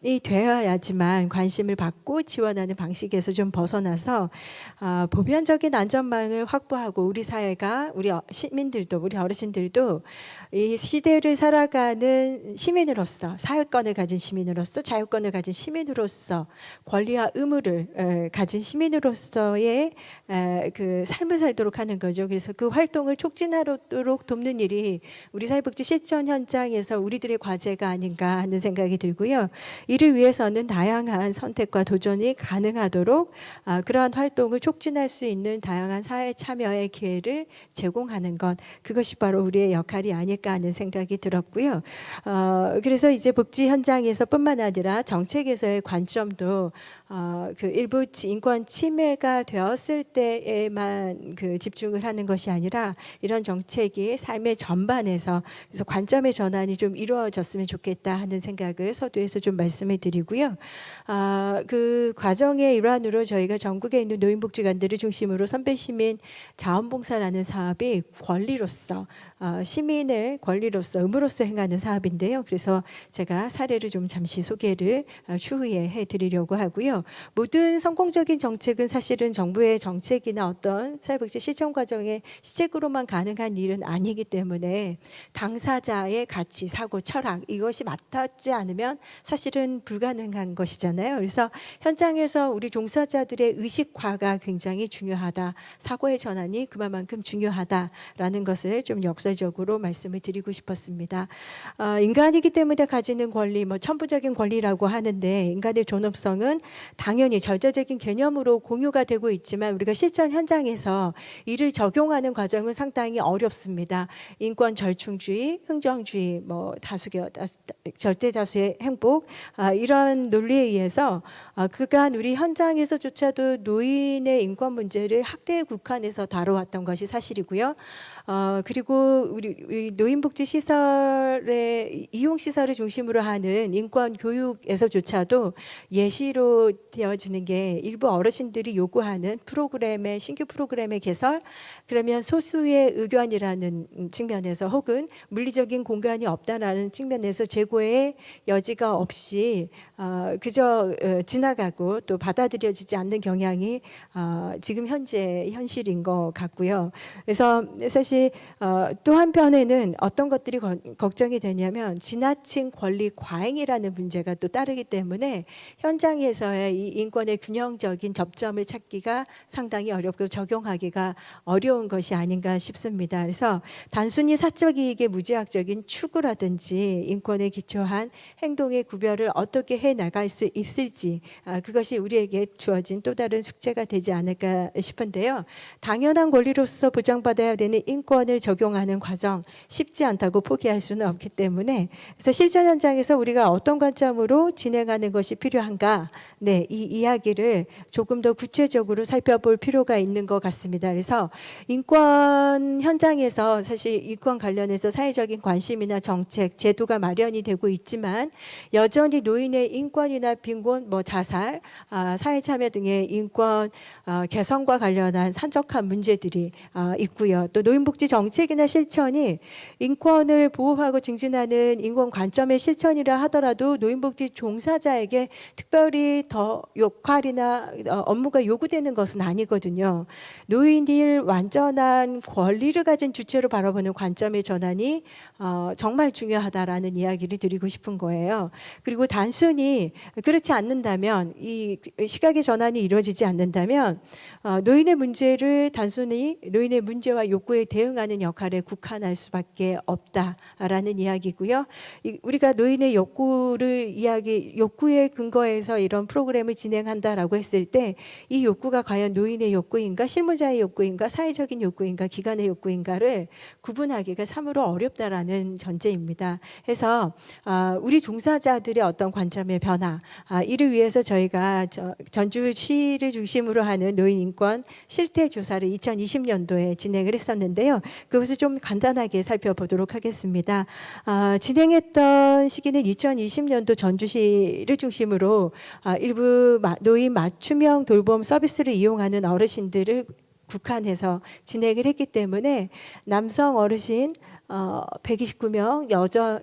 이 되어야지만 관심을 받고 지원하는 방식에서 좀 벗어나서 보편적인 안전망을 확보하고 우리 사회가 우리 시민들도 우리 어르신들도 이 시대를 살아가는 시민으로서 사회권을 가진 시민으로서 자유권을 가진 시민으로서 권리와 의무를 가진 시민으로서의 그 삶을 살도록 하는 거죠. 그래서 그 활동을 촉진하도록 돕는 일이 우리 사회복지 실천 현장에서 우리들의 과제가 아닌가 하는 생각이 들고요. 이를 위해서는 다양한 선택과 도전이 가능하도록 그러한 활동을 촉진할 수 있는 다양한 사회 참여의 기회를 제공하는 것, 그것이 바로 우리의 역할이 아닐까 하는 생각이 들었고요. 그래서 이제 복지 현장에서뿐만 아니라 정책에서의 관점도 그 일부 인권 침해가 되었을 때에만 그 집중을 하는 것이 아니라 이런 정책이 삶의 전반에서 그래서 관점의 전환이 좀 이루어졌으면 좋겠다 하는 생각을 서두에서 좀 말씀을 드리고요. 그 과정의 일환으로 저희가 전국에 있는 노인복지관들을 중심으로 선배시민 자원봉사라는 사업이 권리로서 시민의 권리로서 의무로서 행하는 사업인데요. 그래서 제가 사례를 좀 잠시 소개를 추후에 해드리려고 하고요. 모든 성공적인 정책은 사실은 정부의 정책이나 어떤 사회복지 실천 과정의 시책으로만 가능한 일은 아니기 때문에 당사자의 가치, 사고, 철학 이것이 맞닿지 않으면 사실은 불가능한 것이잖아요. 그래서 현장에서 우리 종사자들의 의식화가 굉장히 중요하다. 사고의 전환이 그만큼 중요하다라는 것을 좀 역설적으로 말씀을 드리고 싶었습니다. 인간이기 때문에 가지는 권리, 천부적인 권리라고 하는데 인간의 존엄성은 당연히 절대적인 개념으로 공유가 되고 있지만 우리가 실전 현장에서 이를 적용하는 과정은 상당히 어렵습니다. 인권 절충주의, 흥정주의, 절대 다수의 행복 회복 이런 논리에 의해서 그간 우리 현장에서조차도 노인의 인권 문제를 학대에 국한해서 다뤄왔던 것이 사실이고요. 그리고 우리 노인복지 시설의 이용 시설을 중심으로 하는 인권 교육에서조차도 예시로 되어지는 게 일부 어르신들이 요구하는 프로그램의 신규 프로그램의 개설, 그러면 소수의 의견이라는 측면에서 혹은 물리적인 공간이 없다라는 측면에서 재고의 여지가 없이 그저 지나가고 또 받아들여지지 않는 경향이 지금 현재 현실인 것 같고요. 그래서 사실 또 한편에는 어떤 것들이 걱정이 되냐면 지나친 권리 과잉이라는 문제가 또 따르기 때문에 현장에서의 이 인권의 균형적인 접점을 찾기가 상당히 어렵고 적용하기가 어려운 것이 아닌가 싶습니다. 그래서 단순히 사적 이익의 무제약적인 추구라든지 인권에 기초한 행동의 구별을 어떻게 해 나갈 수 있을지 그것이 우리에게 주어진 또 다른 숙제가 되지 않을까 싶은데요. 당연한 권리로서 보장받아야 되는 인권을 적용하는 과정 쉽지 않다고 포기할 수는 없기 때문에 그래서 실전 현장에서 우리가 어떤 관점으로 진행하는 것이 필요한가 이 이야기를 조금 더 구체적으로 살펴볼 필요가 있는 것 같습니다. 그래서 인권 현장에서 사실 인권 관련해서 사회적인 관심이나 정책, 제도가 마련이 되고 있지만 여전히 노인의 인권이나 빈곤, 자살, 사회 참여 등의 인권 개선과 관련한 산적한 문제들이 있고요. 또 노인복지 정책이나 실천이 인권을 보호하고 증진하는 인권 관점의 실천이라 하더라도 노인복지 종사자에게 특별히 더 역할이나 업무가 요구되는 것은 아니거든요. 노인이 완전한 권리를 가진 주체로 바라보는 관점의 전환이 정말 중요하다라는 이야기를 드리고 싶은 거예요. 그리고 단순히 그렇지 않는다면 이 시각의 전환이 이루어지지 않는다면 노인의 문제를 단순히 노인의 문제와 욕구에 대응하는 역할에 국한할 수밖에 없다라는 이야기고요. 우리가 노인의 욕구에 근거해서 이런 프로그램을 진행한다라고 했을 때 이 욕구가 과연 노인의 욕구인가, 실무자의 욕구인가, 사회적인 욕구인가, 기관의 욕구인가를 구분하기가 참으로 어렵다라는 전제입니다. 해서 우리 종사자들의 어떤 관점의 변화, 이를 위해서 저희가 전주시를 중심으로 하는 노인 인권 실태 조사를 2020년도에 진행을 했었는데요. 그것을 좀 간단하게 살펴보도록 하겠습니다. 진행했던 시기는 2020년도 전주시를 중심으로 일부 노인 맞춤형 돌봄 서비스를 이용하는 어르신들을 국한해서 진행을 했기 때문에 남성 어르신 129명,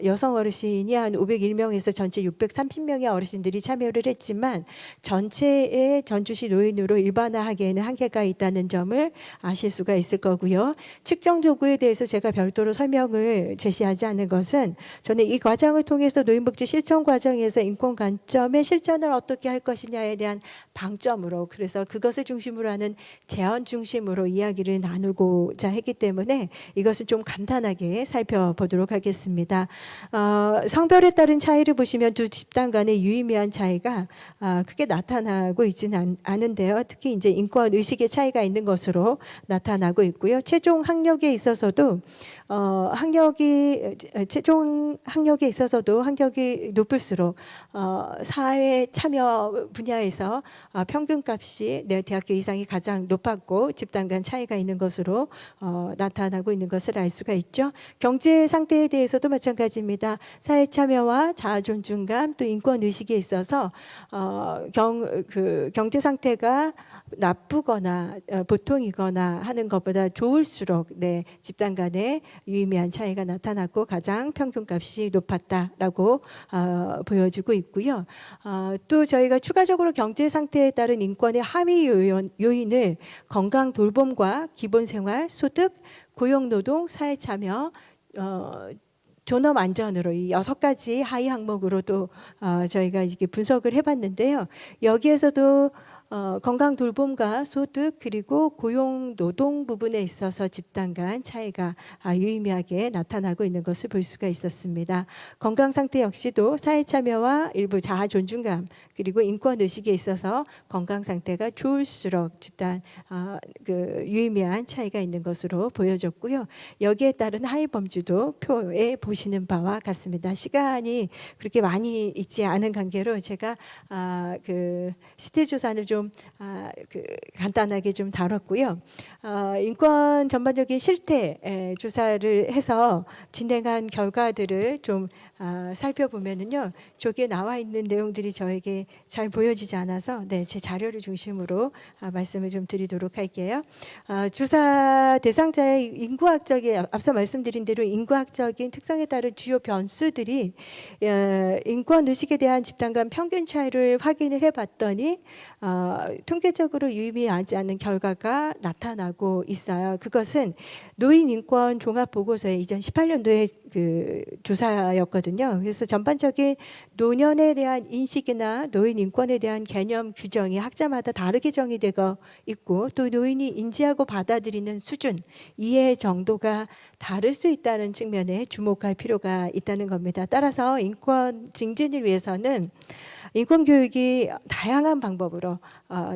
여성 어르신이 한 501명에서 전체 630명의 어르신들이 참여를 했지만 전체의 전주시 노인으로 일반화하기에는 한계가 있다는 점을 아실 수가 있을 거고요. 측정 도구에 대해서 제가 별도로 설명을 제시하지 않은 것은 저는 이 과정을 통해서 노인복지 실천 과정에서 인권 관점의 실천을 어떻게 할 것이냐에 대한 방점으로, 그래서 그것을 중심으로 하는 제언 중심으로 이야기를 나누고자 했기 때문에 이것을 좀 간단하게 살펴보도록 하겠습니다. 성별에 따른 차이를 보시면 두 집단 간의 유의미한 차이가 크게 나타나고 있지는 않은데요. 특히 이제 인권 의식의 차이가 있는 것으로 나타나고 있고요. 최종 학력에 있어서도 최종 학력에 있어서도 학력이 높을수록 사회 참여 분야에서 평균값이 대학교 이상이 가장 높았고 집단 간 차이가 있는 것으로 나타나고 있는 것을 알 수가 있죠. 경제 상태에 대해서도 마찬가지입니다. 사회 참여와 자아 존중감 또 인권 의식에 있어서 경제 상태가 나쁘거나 보통이거나 하는 것보다 좋을수록 집단 간의 유의미한 차이가 나타났고 가장 평균값이 높았다라고 보여지고 있고요. 또 저희가 추가적으로 경제 상태에 따른 인권의 하위 요인을 건강 돌봄과 기본생활, 소득, 고용노동, 사회참여, 존엄 안전으로 이 6가지 하위 항목으로 또 저희가 이렇게 분석을 해봤는데요. 여기에서도 건강 돌봄과 소득 그리고 고용 노동 부분에 있어서 집단 간 차이가 유의미하게 나타나고 있는 것을 볼 수가 있었습니다. 건강 상태 역시도 사회 참여와 일부 자아 존중감 그리고 인권 의식에 있어서 건강 상태가 좋을수록 집단 그 유의미한 차이가 있는 것으로 보여졌고요. 여기에 따른 하위 범주도 표에 보시는 바와 같습니다. 시간이 그렇게 많이 있지 않은 관계로 제가 그 시태 조사를 좀 간단하게 좀 다뤘고요. 인권 전반적인 실태 조사를 해서 진행한 결과들을 좀 살펴보면은요, 저기에 나와 있는 내용들이 저에게 잘 보여지지 않아서 제 자료를 중심으로 말씀을 좀 드리도록 할게요. 조사 대상자의 인구학적인 앞서 말씀드린 대로 인구학적인 특성에 따른 주요 변수들이 인권 의식에 대한 집단 간 평균 차이를 확인을 해봤더니 통계적으로 유의미하지 않은 결과가 나타나고 있어요. 그것은 노인 인권 종합 보고서의 2018년도에 그 조사였거든요. 그래서 전반적인 노년에 대한 인식이나 노인 인권에 대한 개념 규정이 학자마다 다르게 정의되고 있고 또 노인이 인지하고 받아들이는 수준, 이해 정도가 다를 수 있다는 측면에 주목할 필요가 있다는 겁니다. 따라서 인권 증진을 위해서는 인권 교육이 다양한 방법으로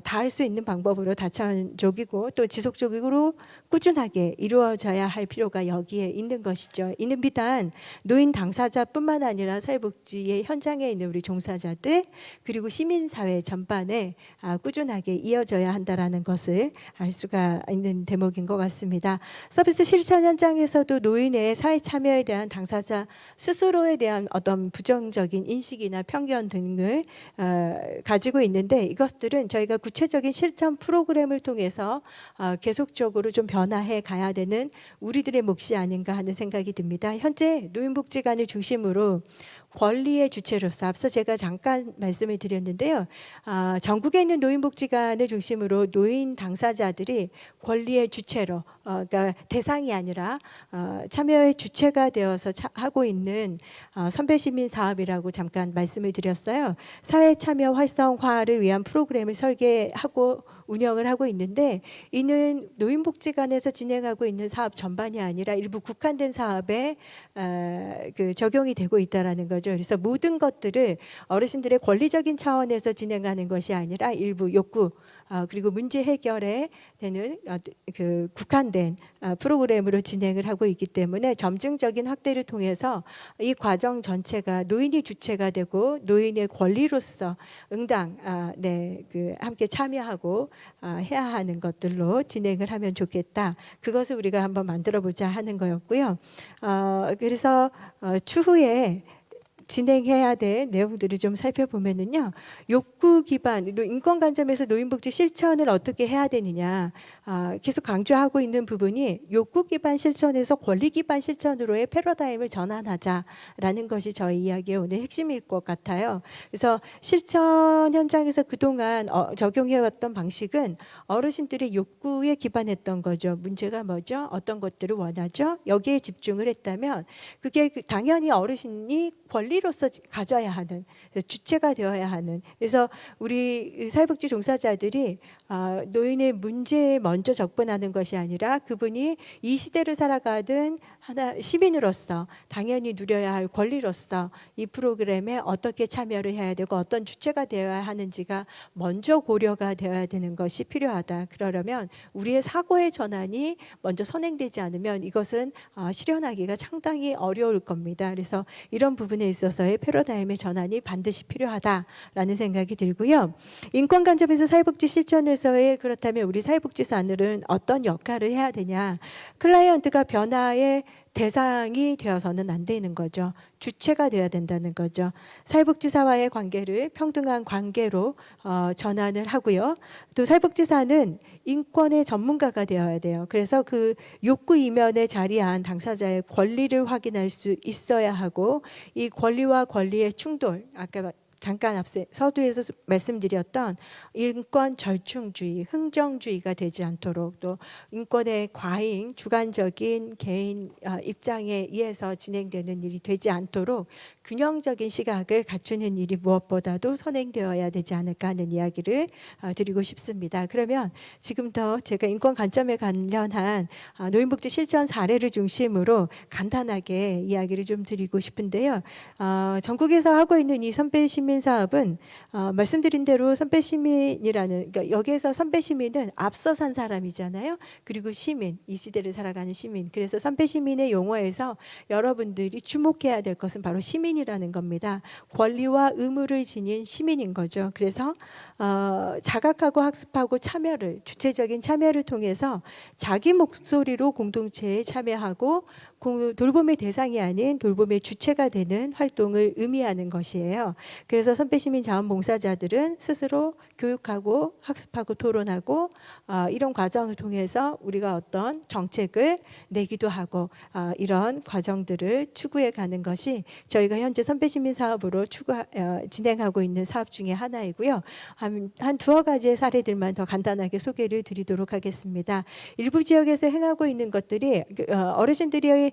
닿을 수 있는 방법으로 다차원적이고 또 지속적으로 꾸준하게 이루어져야 할 필요가 여기에 있는 것이죠. 이는 비단 노인 당사자뿐만 아니라 사회복지의 현장에 있는 우리 종사자들 그리고 시민사회 전반에 꾸준하게 이어져야 한다라는 것을 알 수가 있는 대목인 것 같습니다. 서비스 실천 현장에서도 노인의 사회 참여에 대한 당사자 스스로에 대한 어떤 부정적인 인식이나 편견 등을 가지고 있는데 이것들은 저희가 구체적인 실천 프로그램을 통해서 계속적으로 좀 변화해 가야 되는 우리들의 몫이 아닌가 하는 생각이 듭니다. 현재 노인복지관을 중심으로 권리의 주체로서 앞서 제가 잠깐 말씀을 드렸는데요. 전국에 있는 노인복지관을 중심으로 노인 당사자들이 권리의 주체로 그러니까 대상이 아니라 참여의 주체가 되어서 하고 있는 선별시민 사업이라고 잠깐 말씀을 드렸어요. 사회 참여 활성화를 위한 프로그램을 설계하고 운영을 하고 있는데 이는 노인복지관에서 진행하고 있는 사업 전반이 아니라 일부 국한된 사업에 그 적용이 되고 있다라는 거죠. 그래서 모든 것들을 어르신들의 권리적인 차원에서 진행하는 것이 아니라 일부 욕구 그리고 문제 해결에 되는 그 국한된 프로그램으로 진행을 하고 있기 때문에 점증적인 확대를 통해서 이 과정 전체가 노인이 주체가 되고 노인의 권리로서 응당 그 함께 참여하고 해야 하는 것들로 진행을 하면 좋겠다. 그것을 우리가 한번 만들어 보자 하는 거였고요. 그래서 추후에 진행해야 될 내용들을 좀 살펴보면은요, 욕구 기반 인권 관점에서 노인복지 실천을 어떻게 해야 되느냐 계속 강조하고 있는 부분이 욕구 기반 실천에서 권리 기반 실천으로의 패러다임을 전환하자라는 것이 저희 이야기의 오늘 핵심일 것 같아요. 그래서 실천 현장에서 그동안 적용해왔던 방식은 어르신들의 욕구에 기반했던 거죠. 문제가 뭐죠? 어떤 것들을 원하죠? 여기에 집중을 했다면 그게 당연히 어르신이 권리로서 가져야 하는 주체가 되어야 하는 그래서 우리 사회복지 종사자들이 노인의 문제에 먼저 접근하는 것이 아니라 그분이 이 시대를 살아가던 하나 시민으로서 당연히 누려야 할 권리로서 이 프로그램에 어떻게 참여를 해야 되고 어떤 주체가 되어야 하는지가 먼저 고려가 되어야 되는 것이 필요하다. 그러려면 우리의 사고의 전환이 먼저 선행되지 않으면 이것은 실현하기가 상당히 어려울 겁니다. 그래서 이런 부분에 있어서의 패러다임의 전환이 반드시 필요하다라는 생각이 들고요. 인권 관점에서 사회복지 실천에서의 그렇다면 우리 사회복지사들은 어떤 역할을 해야 되냐? 클라이언트가 변화의 대상이 되어서는 안 되는 거죠. 주체가 되어야 된다는 거죠. 사회복지사와의 관계를 평등한 관계로 전환을 하고요. 또 사회복지사는 인권의 전문가가 되어야 돼요. 그래서 그 욕구 이면에 자리한 당사자의 권리를 확인할 수 있어야 하고 이 권리와 권리의 충돌, 아까 잠깐 앞서 서두에서 말씀드렸던 인권 절충주의, 흥정주의가 되지 않도록, 또 인권의 과잉, 주관적인 개인 입장에 의해서 진행되는 일이 되지 않도록 균형적인 시각을 갖추는 일이 무엇보다도 선행되어야 되지 않을까 하는 이야기를 드리고 싶습니다. 그러면 지금부터 제가 인권 관점에 관련한 노인복지 실천 사례를 중심으로 간단하게 이야기를 좀 드리고 싶은데요. 전국에서 하고 있는 이 선배 시민 사업은 말씀드린 대로 선배 시민이라는, 그러니까 여기에서 선배 시민은 앞서 산 사람이잖아요. 그리고 시민, 이 시대를 살아가는 시민. 그래서 선배 시민의 용어에서 여러분들이 주목해야 될 것은 바로 시민이라는 겁니다. 권리와 의무를 지닌 시민인 거죠. 그래서 자각하고 학습하고 참여를, 주체적인 참여를 통해서 자기 목소리로 공동체에 참여하고 돌봄의 대상이 아닌 돌봄의 주체가 되는 활동을 의미하는 것이에요. 그래서 선배시민 자원봉사자들은 스스로 교육하고 학습하고 토론하고 이런 과정을 통해서 우리가 어떤 정책을 내기도 하고 이런 과정들을 추구해 가는 것이 저희가 현재 선배시민 사업으로 진행하고 있는 사업 중에 하나이고요. 한 두어 가지의 사례들만 더 간단하게 소개를 드리도록 하겠습니다. 일부 지역에서 행하고 있는 것들이 어르신들이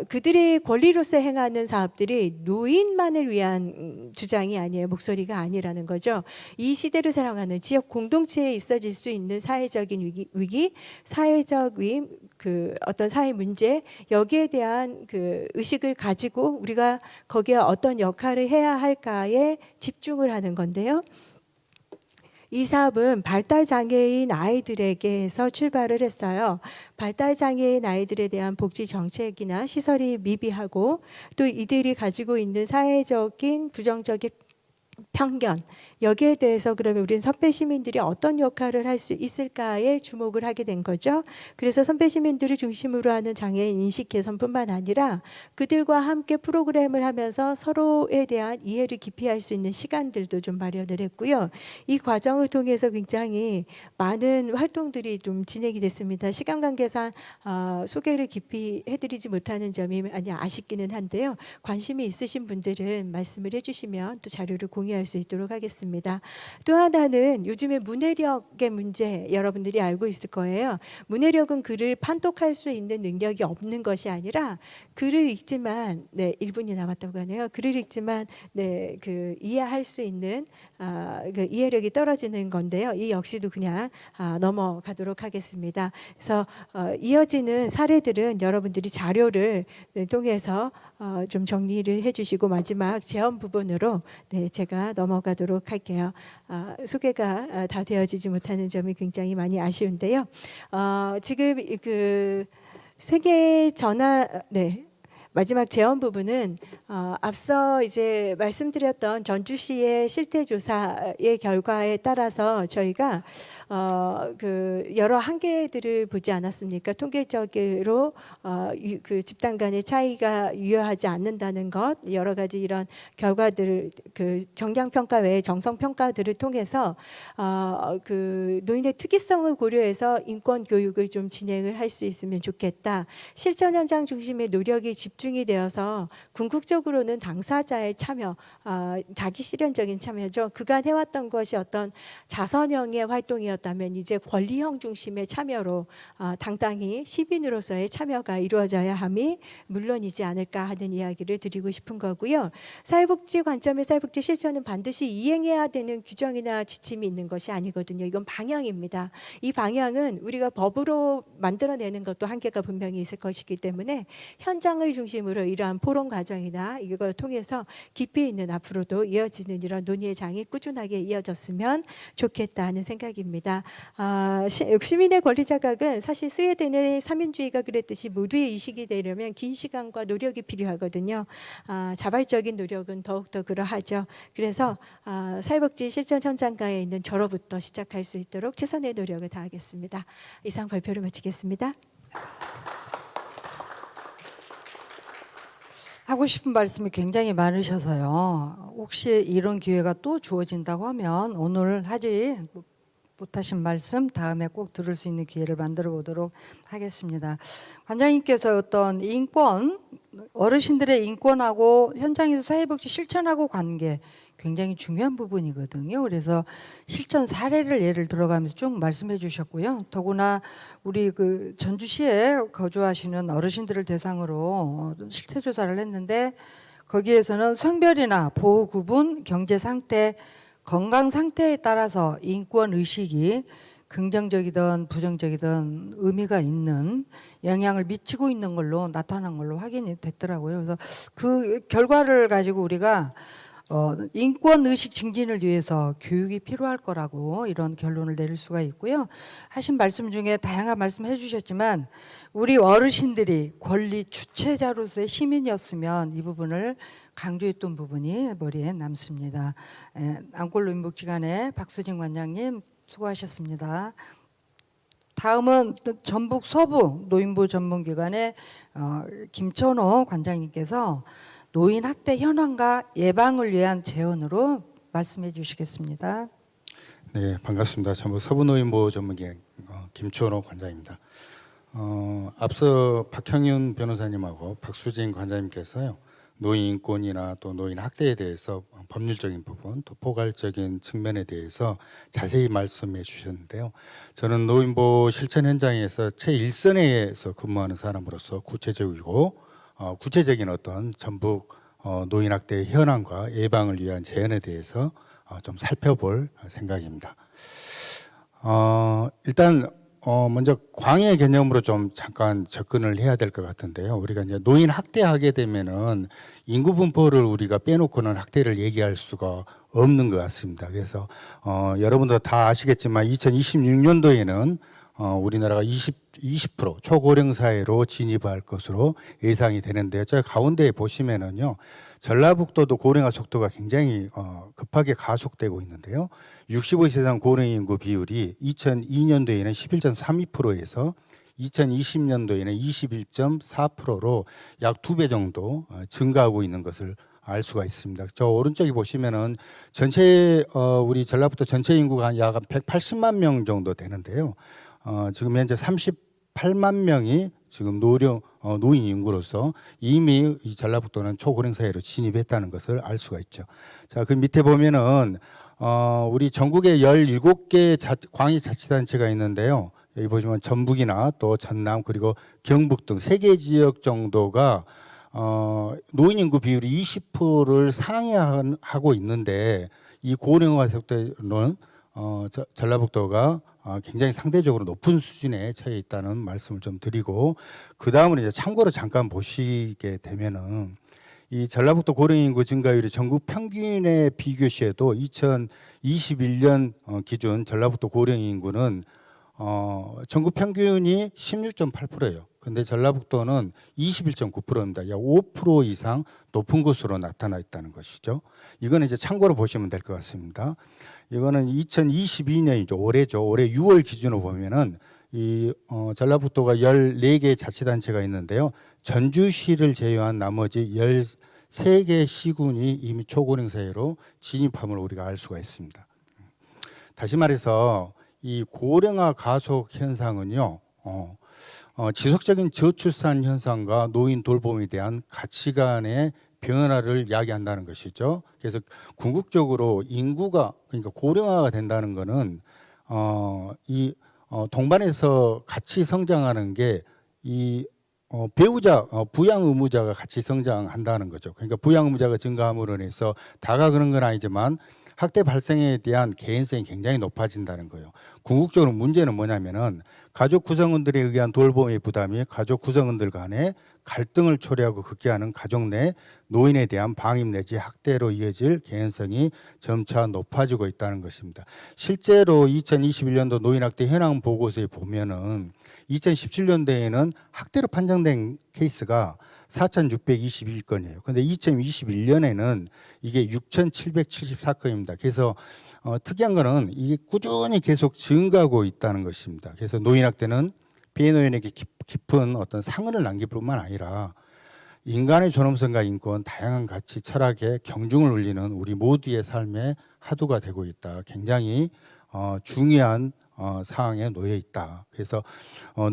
그들의 권리로서 행하는 사업들이 노인만을 위한 주장이 아니에요. 목소리가 아니라는 거죠. 이 시대를 살아가는 지역 공동체에 있어질 수 있는 사회적인 위기, 사회적 위임, 어떤 사회 문제, 여기에 대한 의식을 가지고 우리가 거기에 어떤 역할을 해야 할까에 집중을 하는 건데요. 이 사업은 발달장애인 아이들에게서 출발을 했어요. 발달장애인 아이들에 대한 복지 정책이나 시설이 미비하고 또 이들이 가지고 있는 사회적인 부정적인 편견, 여기에 대해서 그러면 우리는 선배 시민들이 어떤 역할을 할 수 있을까에 주목을 하게 된 거죠. 그래서 선배 시민들을 중심으로 하는 장애인 인식 개선뿐만 아니라 그들과 함께 프로그램을 하면서 서로에 대한 이해를 깊이 할 수 있는 시간들도 좀 마련을 했고요. 이 과정을 통해서 굉장히 많은 활동들이 좀 진행이 됐습니다. 시간 관계상 소개를 깊이 해드리지 못하는 점이 많이 아쉽기는 한데요. 관심이 있으신 분들은 말씀을 해주시면 또 자료를 공유할 수 있도록 하겠습니다. 또 하나는 요즘에 문해력의 문제, 여러분들이 알고 있을 거예요. 문해력은 글을 판독할 수 있는 능력이 없는 것이 아니라 글을 읽지만, 1분이 남았다고 하네요. 글을 읽지만 이해할 수 있는 이해력이 떨어지는 건데요. 이 역시도 그냥 넘어가도록 하겠습니다. 그래서 이어지는 사례들은 여러분들이 자료를 통해서 좀 정리를 해주시고 마지막 제언 부분으로 제가 넘어가도록 할게요. 소개가 다 되어지지 못하는 점이 굉장히 많이 아쉬운데요. 지금 세계 전화 마지막 제언 부분은 앞서 이제 말씀드렸던 전주시의 실태 조사의 결과에 따라서 저희가 여러 한계들을 보지 않았습니까? 통계적으로 집단 간의 차이가 유효하지 않는다는 것, 여러 가지 이런 결과들, 정량 평가 외에 정성 평가들을 통해서 노인의 특이성을 고려해서 인권 교육을 좀 진행을 할 수 있으면 좋겠다. 실천 현장 중심의 노력이 집중이 되어서 궁극적으로는 당사자의 참여, 자기 실현적인 참여죠. 그간 해왔던 것이 어떤 자선형의 활동이었다면 이제 권리형 중심의 참여로 당당히 시민으로서의 참여가 이루어져야 함이 물론이지 않을까 하는 이야기를 드리고 싶은 거고요. 사회복지 관점의 사회복지 실천은 반드시 이행해야 되는 규정이나 지침이 있는 것이 아니거든요. 이건 방향입니다. 이 방향은 우리가 법으로 만들어내는 것도 한계가 분명히 있을 것이기 때문에 현장을 중심으로 이러한 포럼 과정이나 이걸 통해서 깊이 있는 앞으로도 이어지는 이런 논의의 장이 꾸준하게 이어졌으면 좋겠다는 생각입니다. 시민의 권리 자각은 사실 스웨덴의 사민주의가 그랬듯이 모두의 이식이 되려면 긴 시간과 노력이 필요하거든요. 자발적인 노력은 더욱더 그러하죠. 그래서 사회복지 실천 현장가에 있는 저로부터 시작할 수 있도록 최선의 노력을 다하겠습니다. 이상 발표를 마치겠습니다. 하고 싶은 말씀이 굉장히 많으셔서요. 혹시 이런 기회가 또 주어진다고 하면 오늘 하지 못하신 말씀 다음에 꼭 들을 수 있는 기회를 만들어 보도록 하겠습니다. 관장님께서 어떤 인권, 어르신들의 인권하고 현장에서 사회복지 실천하고 관계, 굉장히 중요한 부분이거든요. 그래서 실전 사례를 예를 들어가면서 쭉 말씀해 주셨고요. 더구나 우리 그 전주시에 거주하시는 어르신들을 대상으로 실태 조사를 했는데 거기에서는 성별이나 보호 구분, 경제 상태, 건강 상태에 따라서 인권 의식이 긍정적이든 부정적이든 의미가 있는 영향을 미치고 있는 걸로 나타난 걸로 확인이 됐더라고요. 그래서 그 결과를 가지고 우리가 인권 의식 증진을 위해서 교육이 필요할 거라고 이런 결론을 내릴 수가 있고요. 하신 말씀 중에 다양한 말씀 해주셨지만 우리 어르신들이 권리 주체자로서의 시민이었으면 이 부분을 강조했던 부분이 머리에 남습니다. 안골노인복지관의 박수진 관장님 수고하셨습니다. 다음은 전북 서부 노인보 전문기관의 김천호 관장님께서 노인 학대 현황과 예방을 위한 제언으로 말씀해 주시겠습니다. 네, 반갑습니다. 전북 서부노인보호 전문기관 김초노 관장입니다. 앞서 박형윤 변호사님하고 박수진 관장님께서요, 노인 인권이나 또 노인 학대에 대해서 법률적인 부분, 또 포괄적인 측면에 대해서 자세히 말씀해 주셨는데요. 저는 노인보호 실천 현장에서 최일선에서 근무하는 사람으로서 구체적인 어떤 전북 노인 학대 현황과 예방을 위한 제언에 대해서 좀 살펴볼 생각입니다. 일단 먼저 광해 개념으로 좀 잠깐 접근을 해야 될 것 같은데요. 우리가 이제 노인 학대하게 되면은 인구 분포를 우리가 빼놓고는 학대를 얘기할 수가 없는 것 같습니다. 그래서 여러분도 다 아시겠지만 2026년도에는 우리나라가 20% 초고령 사회로 진입할 것으로 예상이 되는데요. 저 가운데 보시면은요, 전라북도도 고령화 속도가 굉장히 급하게 가속되고 있는데요. 65세 이상 고령 인구 비율이 2002년도에는 11.32%에서 2020년도에는 21.4%로 약 2배 정도 증가하고 있는 것을 알 수가 있습니다. 저 오른쪽에 보시면은 전체 우리 전라북도 전체 인구가 약 180만 명 정도 되는데요. 지금 현재 38만 명이 지금 노인 인구로서 이미 이 전라북도는 초고령 사회로 진입했다는 것을 알 수가 있죠. 자, 그 밑에 보면은 우리 전국에 17개 광역자치단체가 있는데요. 여기 보시면 전북이나 또 전남 그리고 경북 등 3개 지역 정도가 노인 인구 비율이 20%를 상회하고 있는데 이 고령화 속도는 전라북도가 굉장히 상대적으로 높은 수준에 처해 있다는 말씀을 좀 드리고, 그 다음으로 이제 참고로 잠깐 보시게 되면은 이 전라북도 고령 인구 증가율이 전국 평균에 비교시에도 2021년 기준 전라북도 고령 인구는 전국 평균이 16.8%예요. 근데 전라북도는 21.9%입니다. 약 5% 이상 높은 것으로 나타나 있다는 것이죠. 이거는 이제 참고로 보시면 될 것 같습니다. 이거는 2022년이죠. 올해죠. 올해 6월 기준으로 보면은 이 전라북도가 14개 자치단체가 있는데요. 전주시를 제외한 나머지 13개 시군이 이미 초고령 사회로 진입함을 우리가 알 수가 있습니다. 다시 말해서 이 고령화 가속 현상은요, 지속적인 저출산 현상과 노인 돌봄에 대한 가치관의 변화를 이야기한다는 것이죠. 그래서 궁극적으로 인구가, 그러니까 고령화가 된다는 것은 동반해서 같이 성장하는 게 이 배우자, 부양 의무자가 같이 성장한다는 거죠. 그러니까 부양 의무자가 증가함으로 인해서 다가 그런 건 아니지만 학대 발생에 대한 개연성이 굉장히 높아진다는 거예요. 궁극적으로 문제는 뭐냐면은 가족 구성원들에 의한 돌봄의 부담이 가족 구성원들 간의 갈등을 초래하고 극대화하는 가족 내 노인에 대한 방임 내지 학대로 이어질 개연성이 점차 높아지고 있다는 것입니다. 실제로 2021년도 노인학대 현황 보고서에 보면은 2017년도에는 학대로 판정된 케이스가 4,621건이에요. 근데 2021년에는 이게 6,774건입니다. 그래서 특이한 거는 이게 꾸준히 계속 증가하고 있다는 것입니다. 그래서 노인학대는 피해노인에게 깊은 어떤 상흔을 남길 뿐만 아니라 인간의 존엄성과 인권, 다양한 가치, 철학에 경중을 울리는 우리 모두의 삶의 화두가 되고 있다. 굉장히 중요한 상황에 놓여 있다. 그래서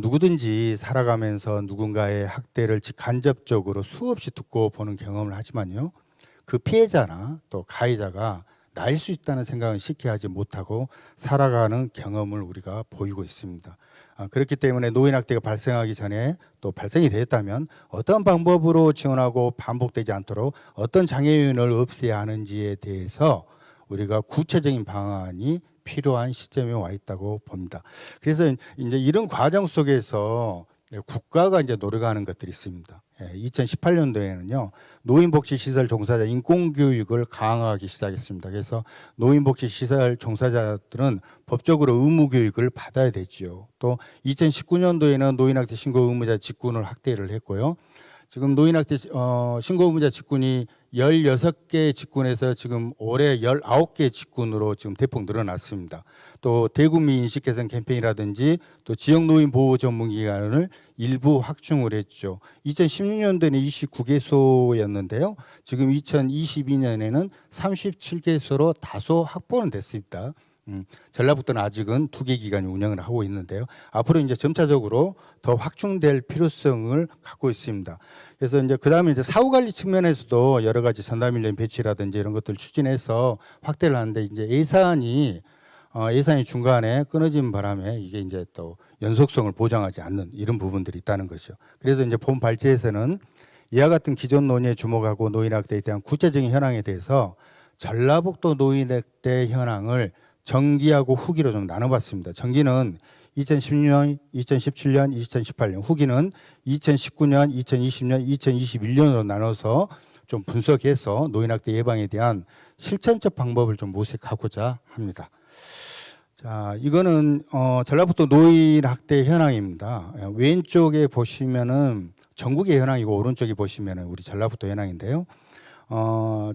누구든지 살아가면서 누군가의 학대를 직간접적으로 수없이 듣고 보는 경험을 하지만요, 그 피해자나 또 가해자가 나일 수 있다는 생각은 쉽게 하지 못하고 살아가는 경험을 우리가 보이고 있습니다. 그렇기 때문에 노인학대가 발생하기 전에 또 발생이 되었다면 어떤 방법으로 지원하고 반복되지 않도록 어떤 장애 요인을 없애야 하는지에 대해서 우리가 구체적인 방안이 필요한 시점에 와 있다고 봅니다. 그래서 이제 이런 과정 속에서 국가가 이제 노력하는 것들이 있습니다. 2018년도에는요 노인복지시설 종사자 인권교육을 강화하기 시작했습니다. 그래서 노인복지시설 종사자들은 법적으로 의무교육을 받아야 되지요. 또 2019년도에는 노인학대 신고 의무자 직군을 확대를 했고요. 지금 노인학대 신고 의무자 직군이 16개 직군에서 지금 올해 19개 직군으로 지금 대폭 늘어났습니다. 또 대국민 인식 개선 캠페인이라든지 또 지역 노인 보호 전문 기관을 일부 확충을 했죠. 2016년도에는 29개소였는데요. 지금 2022년에는 37개소로 다소 확보는 됐습니다. 전라북도는 아직은 2개 기관이 운영을 하고 있는데요. 앞으로 이제 점차적으로 더 확충될 필요성을 갖고 있습니다. 그래서 이제 그다음에 이제 사후 관리 측면에서도 여러 가지 전담 인력 배치라든지 이런 것들 추진해서 확대를 하는데 이제 예산이 중간에 끊어진 바람에 이게 이제 또 연속성을 보장하지 않는 이런 부분들이 있다는 것이죠. 그래서 이제 본 발제에서는 이와 같은 기존 논의에 주목하고 노인학대에 대한 구체적인 현황에 대해서 전라북도 노인학대 현황을 정기하고 후기로 좀 나눠봤습니다. 정기는 2016년, 2017년, 2018년, 후기는 2019년, 2020년, 2021년으로 나눠서 좀 분석해서 노인학대 예방에 대한 실천적 방법을 좀 모색하고자 합니다. 자, 이거는 전라북도 노인학대 현황입니다. 왼쪽에 보시면은 전국의 현황이고 오른쪽에 보시면은 우리 전라북도 현황인데요.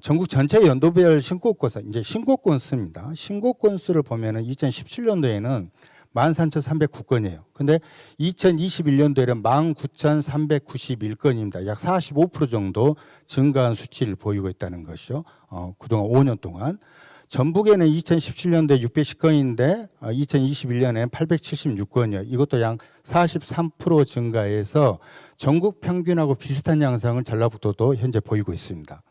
전국 전체 연도별 신고 건수, 이제 신고 건수입니다. 신고 건수를 보면은 2017년도에는 13,309건이에요. 근데 2021년도에는 19,391건입니다. 약 45% 정도 증가한 수치를 보이고 있다는 것이죠. 그동안 5년 동안. 전북에는 2017년도에 610건인데 2021년에 876건이요. 이것도 약 43% 증가해서 전국 평균하고 비슷한 양상을 전라북도도 현재 보이고 있습니다.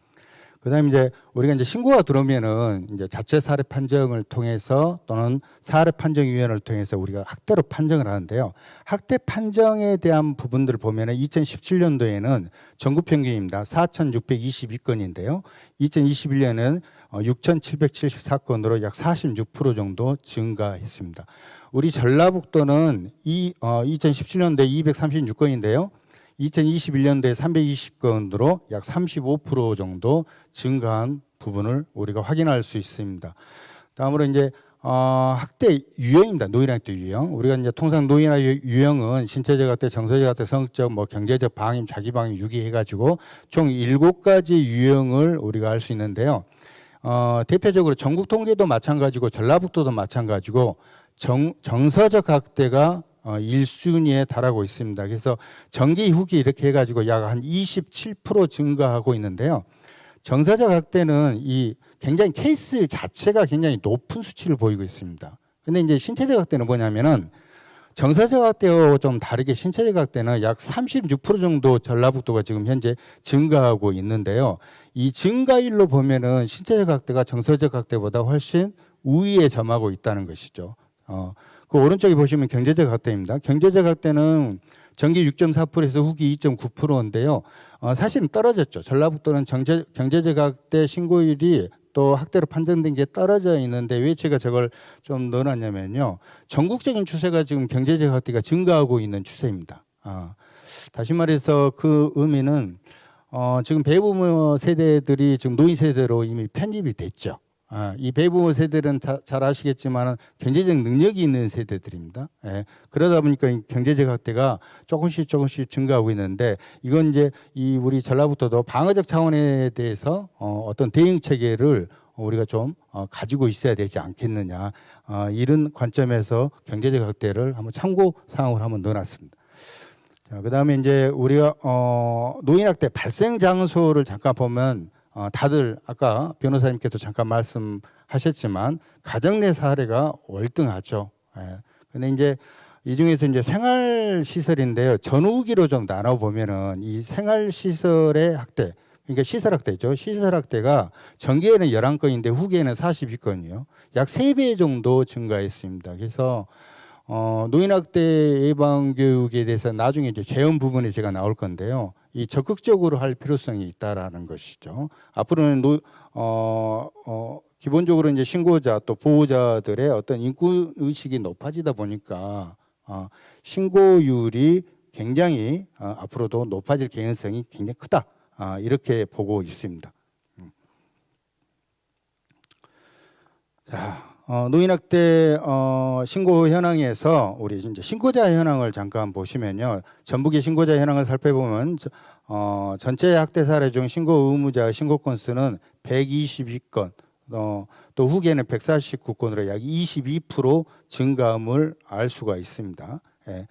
그다음에 이제 우리가 이제 신고가 들어오면은 이제 자체 사례 판정을 통해서 또는 사례 판정위원회를 통해서 우리가 학대로 판정을 하는데요. 학대 판정에 대한 부분들을 보면은 2017년도에는 전국 평균입니다. 4,622건인데요. 2021년은 6,774건으로 약 46% 정도 증가했습니다. 우리 전라북도는 2017년도에 236건인데요. 2021년도에 320건으로 약 35% 정도 증가한 부분을 우리가 확인할 수 있습니다. 다음으로 이제 학대 유형입니다. 노인학대 유형. 우리가 이제 통상 노인학대 유형은 신체적 학대, 정서적 학대, 성적, 경제적 방임, 자기 방임, 유기해가지고 총 7가지 유형을 우리가 알 수 있는데요. 대표적으로 전국 통계도 마찬가지고 전라북도도 마찬가지고 정서적 학대가 1순위에 달하고 있습니다. 그래서 정기 후기 이렇게 해가지고 약 한 27% 증가하고 있는데요. 정서적 학대는 이 굉장히 케이스 자체가 굉장히 높은 수치를 보이고 있습니다. 근데 이제 신체적 학대는 뭐냐면은 정서적 학대와 좀 다르게 신체적 학대는 약 36% 정도 전라북도가 지금 현재 증가하고 있는데요. 이 증가율로 보면은 신체적 학대가 정서적 학대보다 훨씬 우위에 점하고 있다는 것이죠. 그 오른쪽에 보시면 경제적 학대입니다. 경제적 학대는 전기 6.4%에서 후기 2.9%인데요. 사실은 떨어졌죠. 전라북도는 경제적 학대 신고율이 또 학대로 판정된 게 떨어져 있는데 왜 제가 저걸 좀 넣어놨냐면요. 전국적인 추세가 지금 경제적 학대가 증가하고 있는 추세입니다. 다시 말해서 그 의미는 지금 배부모 세대들이 지금 노인 세대로 이미 편입이 됐죠. 이 배부모 세대들은 잘 아시겠지만 경제적 능력이 있는 세대들입니다. 그러다 보니까 경제적 학대가 조금씩 증가하고 있는데 이건 이제 이 우리 전라북도도 방어적 차원에 대해서 어떤 대응 체계를 우리가 좀 가지고 있어야 되지 않겠느냐 이런 관점에서 경제적 학대를 한번 참고 사항으로 한번 넣어놨습니다. 자, 그다음에 이제 우리가 노인학대 발생 장소를 잠깐 보면. 다들 아까 변호사님께도 잠깐 말씀하셨지만 가정 내 사례가 월등하죠. 근데 이제 이 중에서 이제 생활 시설인데요. 전후기로 좀 나눠 보면은 이 생활 시설의 학대, 그러니까 시설학대죠. 시설학대가 전기에는 11건인데 후기에는 42건이요. 약 3배 정도 증가했습니다. 그래서 노인학대 예방 교육에 대해서 나중에 이제 재원 부분에 제가 나올 건데요. 이 적극적으로 할 필요성이 있다라는 것이죠. 앞으로는 기본적으로 이제 신고자 또 보호자들의 어떤 인권 의식이 높아지다 보니까 신고율이 굉장히 앞으로도 높아질 개연성이 굉장히 크다. 이렇게 보고 있습니다. 자, 노인학대 신고 현황에서 우리 이제 신고자 현황을 잠깐 보시면요. 전북의 신고자 현황을 살펴보면 전체 학대 사례 중 신고 의무자 신고 건수는 122건, 또 후기에는 149건으로 약 22% 증가함을 알 수가 있습니다. 예.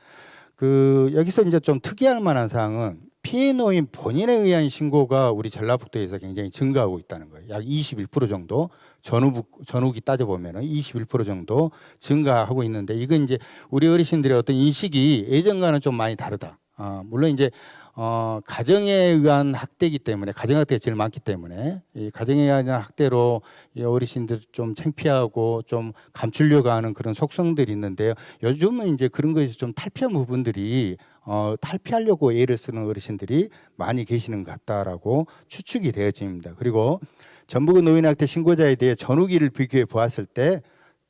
여기서 이제 좀 특이할 만한 사항은 피해 노인 본인에 의한 신고가 우리 전라북도에서 굉장히 증가하고 있다는 거예요. 약 21% 정도 전후기 따져보면 21% 정도 증가하고 있는데 이건 이제 우리 어르신들의 어떤 인식이 예전과는 좀 많이 다르다. 물론 이제 가정에 의한 학대이기 때문에 가정학대가 제일 많기 때문에 이 가정에 의한 학대로 이 어르신들 좀 창피하고 좀 감추려고 하는 그런 속성들이 있는데요. 요즘은 이제 그런 거에서 좀 탈피한 부분들이 탈피하려고 애를 쓰는 어르신들이 많이 계시는 것 같다라고 추측이 되어집니다. 그리고 전북의 노인학대 신고자에 대해 전후기를 비교해 보았을 때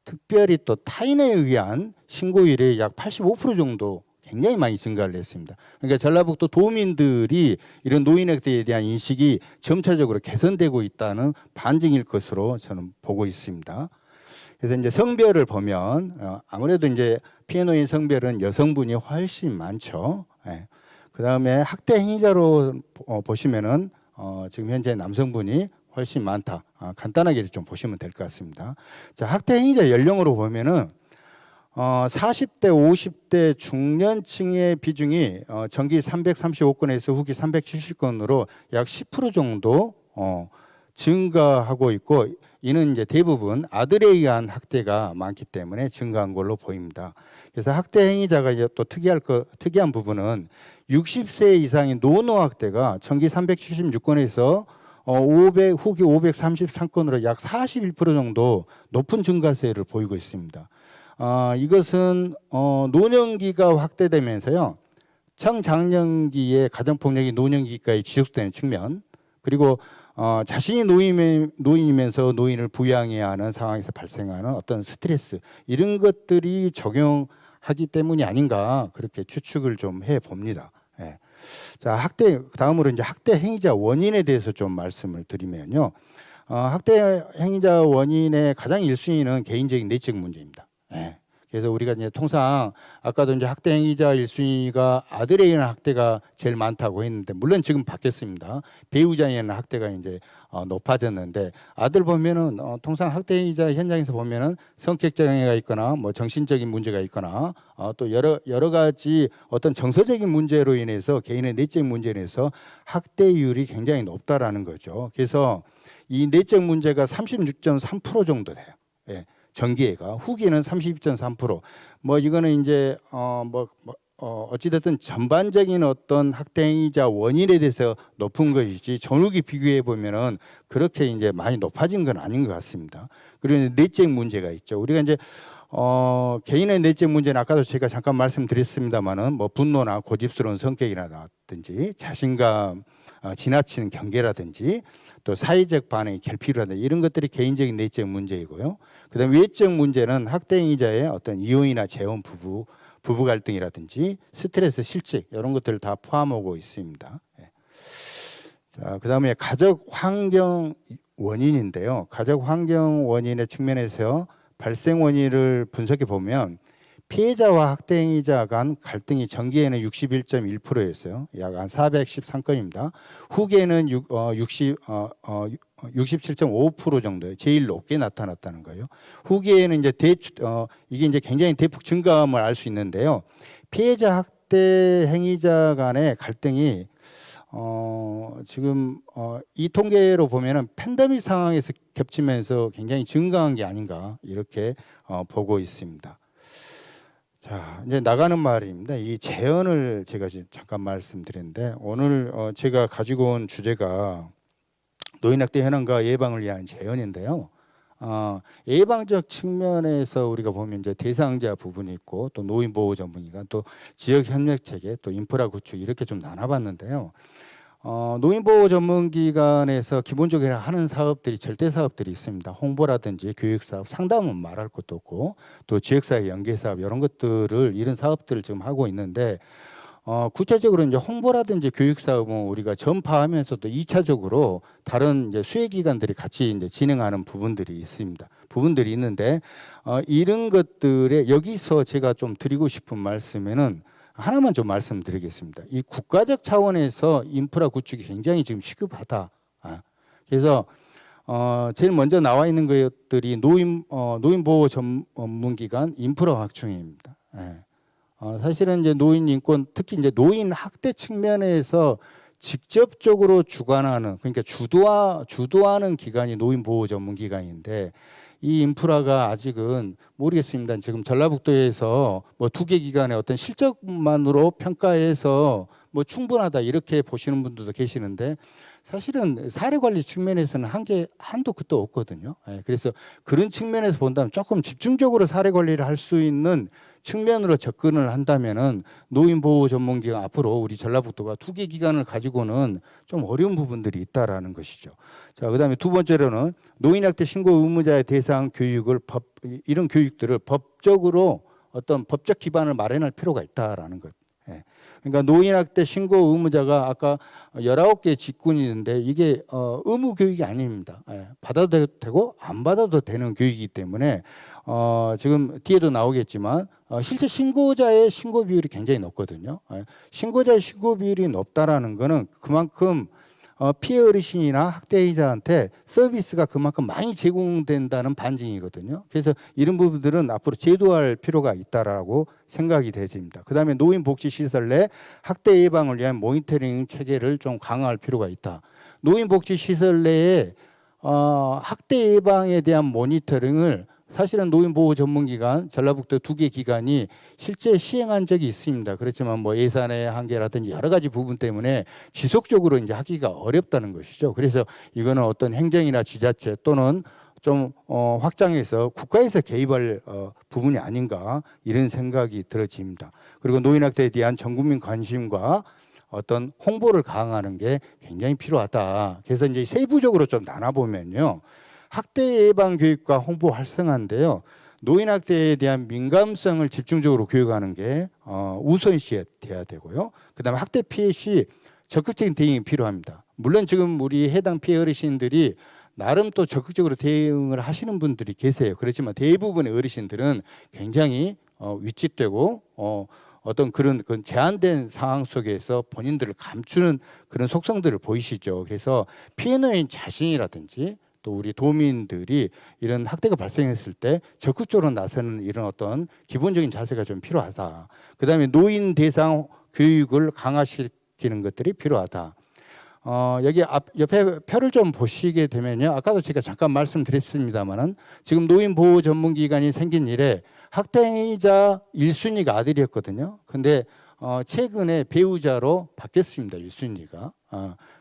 특별히 또 타인에 의한 신고율이 약 85% 정도 굉장히 많이 증가를 했습니다. 그러니까 전라북도 도민들이 이런 노인학대에 대한 인식이 점차적으로 개선되고 있다는 반증일 것으로 저는 보고 있습니다. 그래서 이제 성별을 보면 아무래도 이제 피해 노인 성별은 여성분이 훨씬 많죠. 예. 그다음에 학대 행위자로 보시면은 지금 현재 남성분이 훨씬 많다. 간단하게 좀 보시면 될 것 같습니다. 자, 학대 행위자 연령으로 보면은 40대, 50대 중년층의 비중이 전기 335건에서 후기 370건으로 약 10% 정도 증가하고 있고, 이는 이제 대부분 아들에 의한 학대가 많기 때문에 증가한 걸로 보입니다. 그래서 학대 행위자가 이제 또 특이한 부분은 60세 이상의 노노 학대가 전기 376건에서 후기 533건으로 약 41% 정도 높은 증가세를 보이고 있습니다. 이것은 노년기가 확대되면서요, 청장년기의 가정폭력이 노년기까지 지속되는 측면, 그리고 자신이 노인이면서 노인을 부양해야 하는 상황에서 발생하는 어떤 스트레스, 이런 것들이 적용하기 때문이 아닌가 그렇게 추측을 좀 해봅니다. 예. 자, 다음으로 이제 학대 행위자 원인에 대해서 좀 말씀을 드리면요, 학대 행위자 원인의 가장 1순위는 개인적인 내적 문제입니다. 예. 그래서 우리가 이제 통상 아까도 이제 학대 행위자 1순위가 아들에 의한 학대가 제일 많다고 했는데, 물론 지금 바뀌었습니다. 배우자에 의한 학대가 이제 높아졌는데, 아들 보면은 통상 학대 행위자 현장에서 보면은 성격 장애가 있거나 뭐 정신적인 문제가 있거나 또 여러 가지 어떤 정서적인 문제로 인해서, 개인의 내적 문제로 인해서 학대율이 굉장히 높다라는 거죠. 그래서 이 내적 문제가 36.3% 정도 돼요. 예. 전기애가, 후기는 32.3%. 뭐 이거는 이제 어찌됐든 전반적인 어떤 학대 행위자 원인에 대해서 높은 것이지, 전후기 비교해 보면은 그렇게 이제 많이 높아진 건 아닌 것 같습니다. 그리고 내적 문제가 있죠. 우리가 이제 개인의 내적 문제는 아까도 제가 잠깐 말씀드렸습니다만은 뭐 분노나 고집스러운 성격이라든지 자신감 지나치는 경계라든지 또 사회적 반응의 결핍이라든지 이런 것들이 개인적인 내적 문제이고요. 그다음에 외적 문제는 학대 행위자의 어떤 이혼이나 재혼, 부부 갈등이라든지 스트레스, 실직 이런 것들을 다 포함하고 있습니다. 자, 그다음에 가족 환경 원인인데요. 가족 환경 원인의 측면에서 발생 원인을 분석해 보면 피해자와 학대 행위자 간 갈등이 전기에는 61.1%였어요. 약 한 413건입니다. 후기에는 67.5% 정도예요. 제일 높게 나타났다는 거예요. 후기에는 이제 이게 이제 굉장히 대폭 증가함을 알 수 있는데요. 피해자 학대 행위자 간의 갈등이 지금 이 통계로 보면은 팬데믹 상황에서 겹치면서 굉장히 증가한 게 아닌가 이렇게 보고 있습니다. 자, 이제 나가는 말입니다. 이 재연을 제가 지금 잠깐 말씀드렸는데, 오늘 제가 가지고 온 주제가 노인학대 현황과 예방을 위한 제언인데요. 예방적 측면에서 우리가 보면 이제 대상자 부분이 있고 또 노인 보호 전문기관 또 지역 협력 체계 또 인프라 구축 이렇게 좀 나눠봤는데요. 노인 보호 전문기관에서 기본적으로 하는 사업들이 절대 사업들이 있습니다. 홍보라든지 교육 사업, 상담은 말할 것도 없고 또 지역사회 연계 사업 이런 것들을 이런 사업들을 지금 하고 있는데 구체적으로 이제 홍보라든지 교육 사업은 우리가 전파하면서도 2차적으로 다른 이제 수혜 기관들이 같이 이제 진행하는 부분들이 있습니다. 부분들이 있는데 이런 것들에 여기서 제가 좀 드리고 싶은 말씀에는 하나만 좀 말씀드리겠습니다. 이 국가적 차원에서 인프라 구축이 굉장히 지금 시급하다. 그래서 제일 먼저 나와 있는 것들이 노인 보호 전문기관 인프라 확충입니다. 사실은 이제 노인 인권, 특히 이제 노인 학대 측면에서 직접적으로 주관하는, 그러니까 주도하는 기관이 노인 보호 전문기관인데 이 인프라가 아직은 모르겠습니다. 지금 전라북도에서 뭐 2개 기관의 어떤 실적만으로 평가해서 뭐 충분하다 이렇게 보시는 분들도 계시는데 사실은 사례 관리 측면에서는 한도 끝도 없거든요. 그래서 그런 측면에서 본다면 조금 집중적으로 사례 관리를 할 수 있는 측면으로 접근을 한다면은 노인 보호 전문기관 앞으로 우리 전라북도가 2개 기관을 가지고는 좀 어려운 부분들이 있다라는 것이죠. 자, 그다음에 두 번째로는 노인학대 신고 의무자의 대상 교육을 이런 교육들을 법적으로 어떤 법적 기반을 마련할 필요가 있다라는 것. 그러니까 노인학대 신고 의무자가 아까 19개 직군이 있는데 이게 의무 교육이 아닙니다. 받아도 되고 안 받아도 되는 교육이기 때문에 지금 뒤에도 나오겠지만 실제 신고자의 신고 비율이 굉장히 높거든요. 신고자의 신고 비율이 높다라는 거는 그만큼 피해 어르신이나 학대자한테 서비스가 그만큼 많이 제공된다는 반증이거든요. 그래서 이런 부분들은 앞으로 제도할 필요가 있다라고 생각이 되집니다. 그다음에 노인복지시설 내 학대 예방을 위한 모니터링 체계를 좀 강화할 필요가 있다. 노인복지시설 내에 학대 예방에 대한 모니터링을 사실은 노인보호 전문기관 전라북도 2개 기관이 실제 시행한 적이 있습니다. 그렇지만 뭐 예산의 한계라든지 여러 가지 부분 때문에 지속적으로 이제 하기가 어렵다는 것이죠. 그래서 이거는 어떤 행정이나 지자체 또는 좀 확장해서 국가에서 개입할 부분이 아닌가 이런 생각이 들어집니다. 그리고 노인학대에 대한 전국민 관심과 어떤 홍보를 강화하는 게 굉장히 필요하다. 그래서 이제 세부적으로 좀 나눠보면요. 학대 예방 교육과 홍보 활성화인데요. 노인 학대에 대한 민감성을 집중적으로 교육하는 게 우선시해야 되고요. 그다음에 학대 피해 시 적극적인 대응이 필요합니다. 물론 지금 우리 해당 피해 어르신들이 나름 또 적극적으로 대응을 하시는 분들이 계세요. 그렇지만 대부분의 어르신들은 굉장히 위축되고 어떤 그런 제한된 상황 속에서 본인들을 감추는 그런 속성들을 보이시죠. 그래서 피해노인 자신이라든지 또 우리 도민들이 이런 학대가 발생했을 때 적극적으로 나서는 이런 어떤 기본적인 자세가 좀 필요하다. 그다음에 노인 대상 교육을 강화시키는 것들이 필요하다. 여기 옆에 표를 좀 보시게 되면요. 아까도 제가 잠깐 말씀드렸습니다만은 지금 노인 보호 전문기관이 생긴 이래 학대자 1순위가 아들이었거든요. 근데 최근에 배우자로 바뀌었습니다. 1순위가.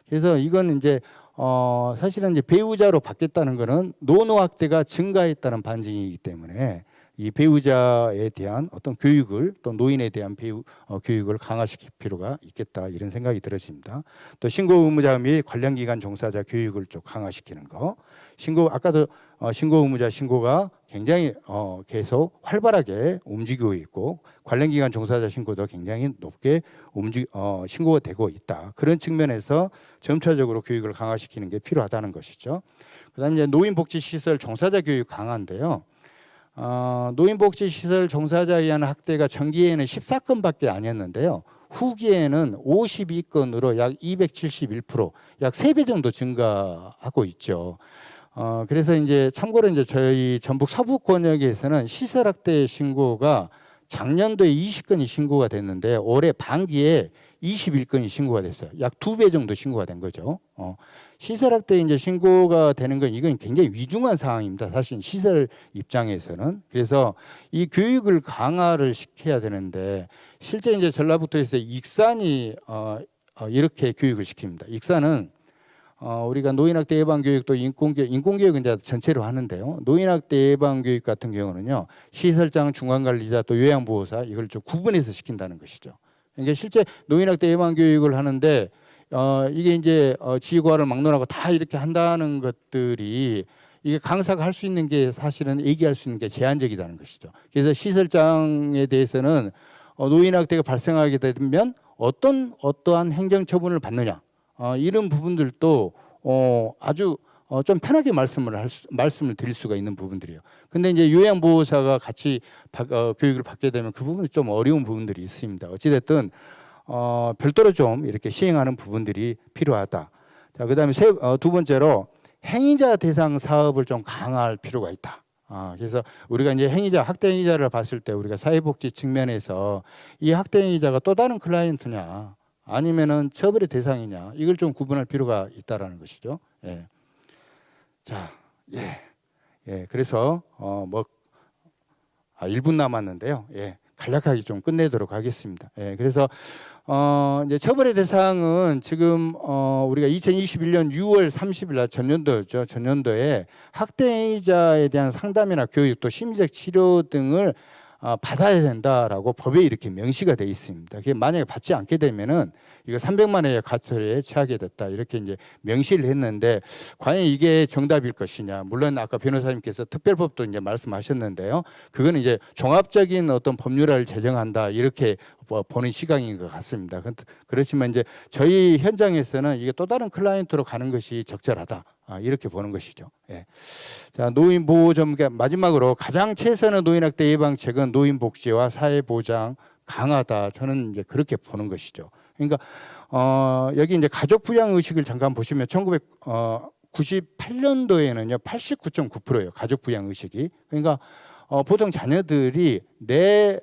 그래서 이건 이제 사실은 이제 배우자로 바뀌었다는 것은 노노학대가 증가했다는 반증이기 때문에 이 배우자에 대한 어떤 교육을 또 노인에 대한 교육을 강화시킬 필요가 있겠다 이런 생각이 들어집니다. 또 신고 의무자 및 관련 기관 종사자 교육을 좀 강화시키는 거. 아까도 신고 의무자 신고가 굉장히 계속 활발하게 움직이고 있고 관련 기관 종사자 신고도 굉장히 높게 신고가 되고 있다. 그런 측면에서 점차적으로 교육을 강화시키는 게 필요하다는 것이죠. 그다음에 이제 노인복지시설 종사자 교육 강화인데요. 노인복지시설 종사자에 의한 학대가 전기에는 14건밖에 아니었는데요. 후기에는 52건으로 약 271%, 약 3배 정도 증가하고 있죠. 그래서 이제 참고로 이제 저희 전북 서부권역에서는 시설학대 신고가 작년도에 20건이 신고가 됐는데 올해 반기에 21건이 신고가 됐어요. 약 2배 정도 신고가 된 거죠. 시설학대 이제 신고가 되는 건 이건 굉장히 위중한 상황입니다. 사실 시설 입장에서는. 그래서 이 교육을 강화를 시켜야 되는데 실제 이제 전라북도에서 익산이 이렇게 교육을 시킵니다. 익산은 우리가 노인학대 예방 교육도 인권교육은 이제 전체로 하는데요. 노인학대 예방 교육 같은 경우는요, 시설장, 중간관리자, 또 요양보호사 이걸 좀 구분해서 시킨다는 것이죠. 그러니까 실제 노인학대 예방 교육을 하는데 이게 이제 지휘과를 막론하고 다 이렇게 한다는 것들이 이게 강사가 할 수 있는 게 사실은 얘기할 수 있는 게 제한적이라는 것이죠. 그래서 시설장에 대해서는 노인학대가 발생하게 되면 어떠한 행정처분을 받느냐, 이런 부분들도 아주 좀 편하게 말씀을 드릴 수가 있는 부분들이에요. 근데 이제 요양보호사가 같이 교육을 받게 되면 그 부분이 좀 어려운 부분들이 있습니다. 어찌됐든 별도로 좀 이렇게 시행하는 부분들이 필요하다. 자, 그다음에 두 번째로 행위자 대상 사업을 좀 강화할 필요가 있다. 그래서 우리가 이제 학대 행위자를 봤을 때 우리가 사회복지 측면에서 이 학대 행위자가 또 다른 클라이언트냐 아니면은 처벌의 대상이냐 이걸 좀 구분할 필요가 있다라는 것이죠. 예. 자, 그래서 1분 남았는데요. 예. 간략하게 좀 끝내도록 하겠습니다. 예. 그래서 이제 처벌의 대상은 지금 우리가 2021년 6월 30일 날 전년도였죠. 전년도에 학대행위자에 대한 상담이나 교육 또 심리적 치료 등을 받아야 된다라고 법에 이렇게 명시가 되어 있습니다. 그게 만약에 받지 않게 되면은 이거 300만 원의 과태료에 처하게 됐다 이렇게 이제 명시를 했는데 과연 이게 정답일 것이냐? 물론 아까 변호사님께서 특별법도 이제 말씀하셨는데요. 그거는 이제 종합적인 어떤 법률을 제정한다 이렇게 보는 시각인 것 같습니다. 그렇지만 이제 저희 현장에서는 이게 또 다른 클라이언트로 가는 것이 적절하다. 이렇게 보는 것이죠. 예. 자, 노인보호점 마지막으로 가장 최선의 노인학대 예방책은 노인복지와 사회보장 강화다. 저는 이제 그렇게 보는 것이죠. 그러니까 여기 이제 가족 부양 의식을 잠깐 보시면 1998년도에는요 89.9%예요. 가족 부양 의식이. 그러니까 보통 자녀들이 내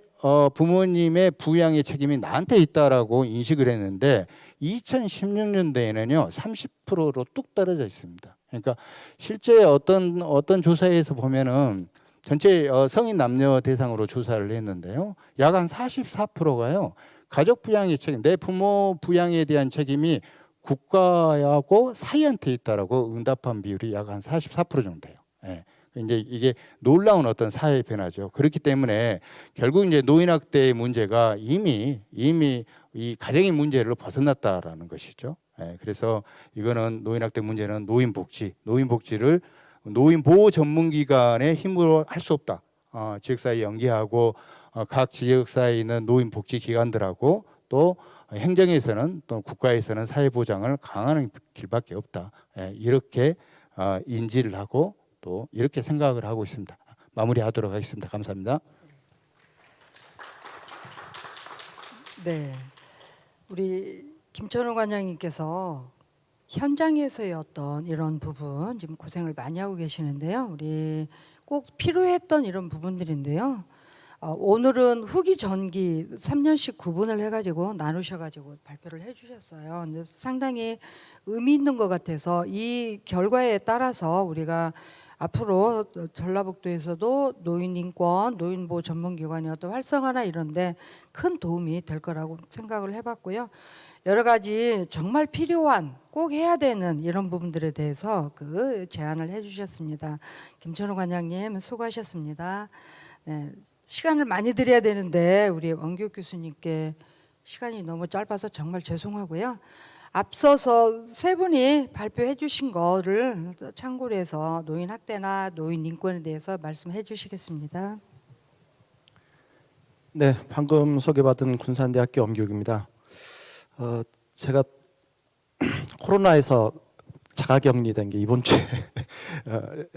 부모님의 부양의 책임이 나한테 있다라고 인식을 했는데 2016년도에는요 30%로 뚝 떨어져 있습니다. 그러니까 실제 어떤 조사에서 보면은 전체 성인 남녀 대상으로 조사를 했는데요, 약 한 44%가요 가족 부양의 책임, 내 부모 부양에 대한 책임이 국가하고 사이한테 있다라고 응답한 비율이 약 한 44% 정도 돼요. 예. 이제 이게 놀라운 어떤 사회 변화죠. 그렇기 때문에 결국 이제 노인학대의 문제가 이미 이 가정의 문제를 벗어났다라는 것이죠. 예, 그래서 이거는 노인학대 문제는 노인복지를 노인보호 전문기관의 힘으로 할 수 없다. 지역사회 연계하고 각 지역사회에 있는 노인복지기관들하고 또 행정에서는 또 국가에서는 사회보장을 강화하는 길밖에 없다. 예, 이렇게 인지를 하고 또 이렇게 생각을 하고 있습니다. 마무리하도록 하겠습니다. 감사합니다. 네, 우리 김천호 관장님께서 현장에서의 어떤 이런 부분 지금 고생을 많이 하고 계시는데요. 우리 꼭 필요했던 이런 부분들인데요. 오늘은 후기 전기 3년씩 구분을 해가지고 나누셔가지고 발표를 해주셨어요. 근데 상당히 의미 있는 것 같아서 이 결과에 따라서 우리가 앞으로 전라북도에서도 노인인권, 노인보호 전문기관의 어떤 활성화나 이런데 큰 도움이 될 거라고 생각을 해봤고요. 여러 가지 정말 필요한 꼭 해야 되는 이런 부분들에 대해서 그 제안을 해주셨습니다. 김천호 관장님 수고하셨습니다. 네, 시간을 많이 드려야 되는데 우리 원교 교수님께 시간이 너무 짧아서 정말 죄송하고요. 앞서서 세 분이 발표해 주신 거를 참고로 해서 노인 학대나 노인 인권에 대해서 말씀해 주시겠습니다. 네, 방금 소개받은 군산대학교 엄교육입니다. 제가 코로나에서 자가격리된 게 이번 주에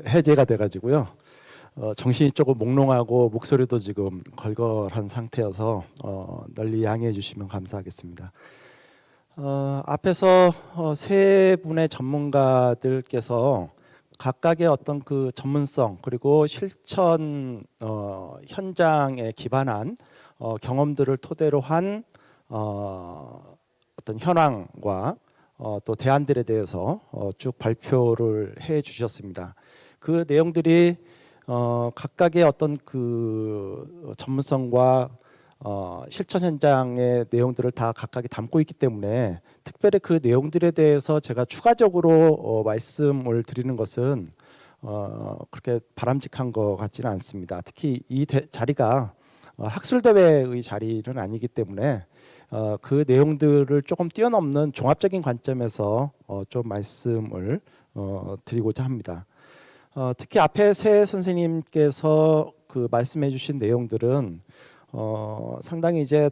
해제가 돼가지고요. 정신이 조금 몽롱하고 목소리도 지금 걸걸한 상태여서 널리 양해해 주시면 감사하겠습니다. 앞에서 세 분의 전문가들께서 각각의 어떤 그 전문성 그리고 실천 현장에 기반한 경험들을 토대로 한 어떤 현황과 또 대안들에 대해서 쭉 발표를 해 주셨습니다. 그 내용들이 각각의 어떤 그 전문성과 실천 현장의 내용들을 다 각각이 담고 있기 때문에 특별히 그 내용들에 대해서 제가 추가적으로 말씀을 드리는 것은 그렇게 바람직한 것 같지는 않습니다. 특히 이 자리가 학술 대회의 자리는 아니기 때문에 그 내용들을 조금 뛰어넘는 종합적인 관점에서 좀 말씀을 드리고자 합니다. 특히 앞에 새 선생님께서 그 말씀해주신 내용들은 상당히 이제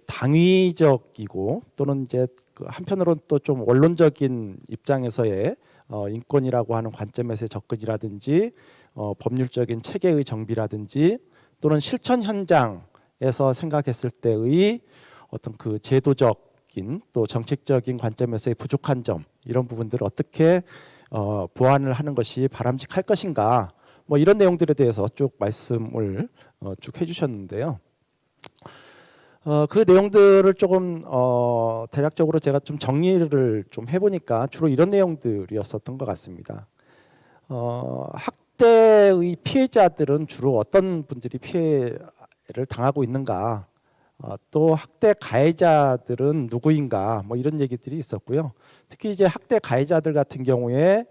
당위적이고 또는 이제 그 한편으로는 또 좀 원론적인 입장에서의 인권이라고 하는 관점에서의 접근이라든지 법률적인 체계의 정비라든지 또는 실천 현장에서 생각했을 때의 어떤 그 제도적인 또 정책적인 관점에서의 부족한 점 이런 부분들을 어떻게 보완을 하는 것이 바람직할 것인가 뭐 이런 내용들에 대해서 쭉 말씀을 쭉 해주셨는데요. 그 내용들을 조금 대략적으로 제가 좀 정리를 좀 해보니까 주로 이런 내용들이었었던 것 같습니다. 학대의 피해자들은 주로 어떤 분들이 피해를 당하고 있는가, 또 학대 가해자들은 누구인가, 뭐 이런 얘기들이 있었고요. 특히 이제 학대 가해자들 같은 경우에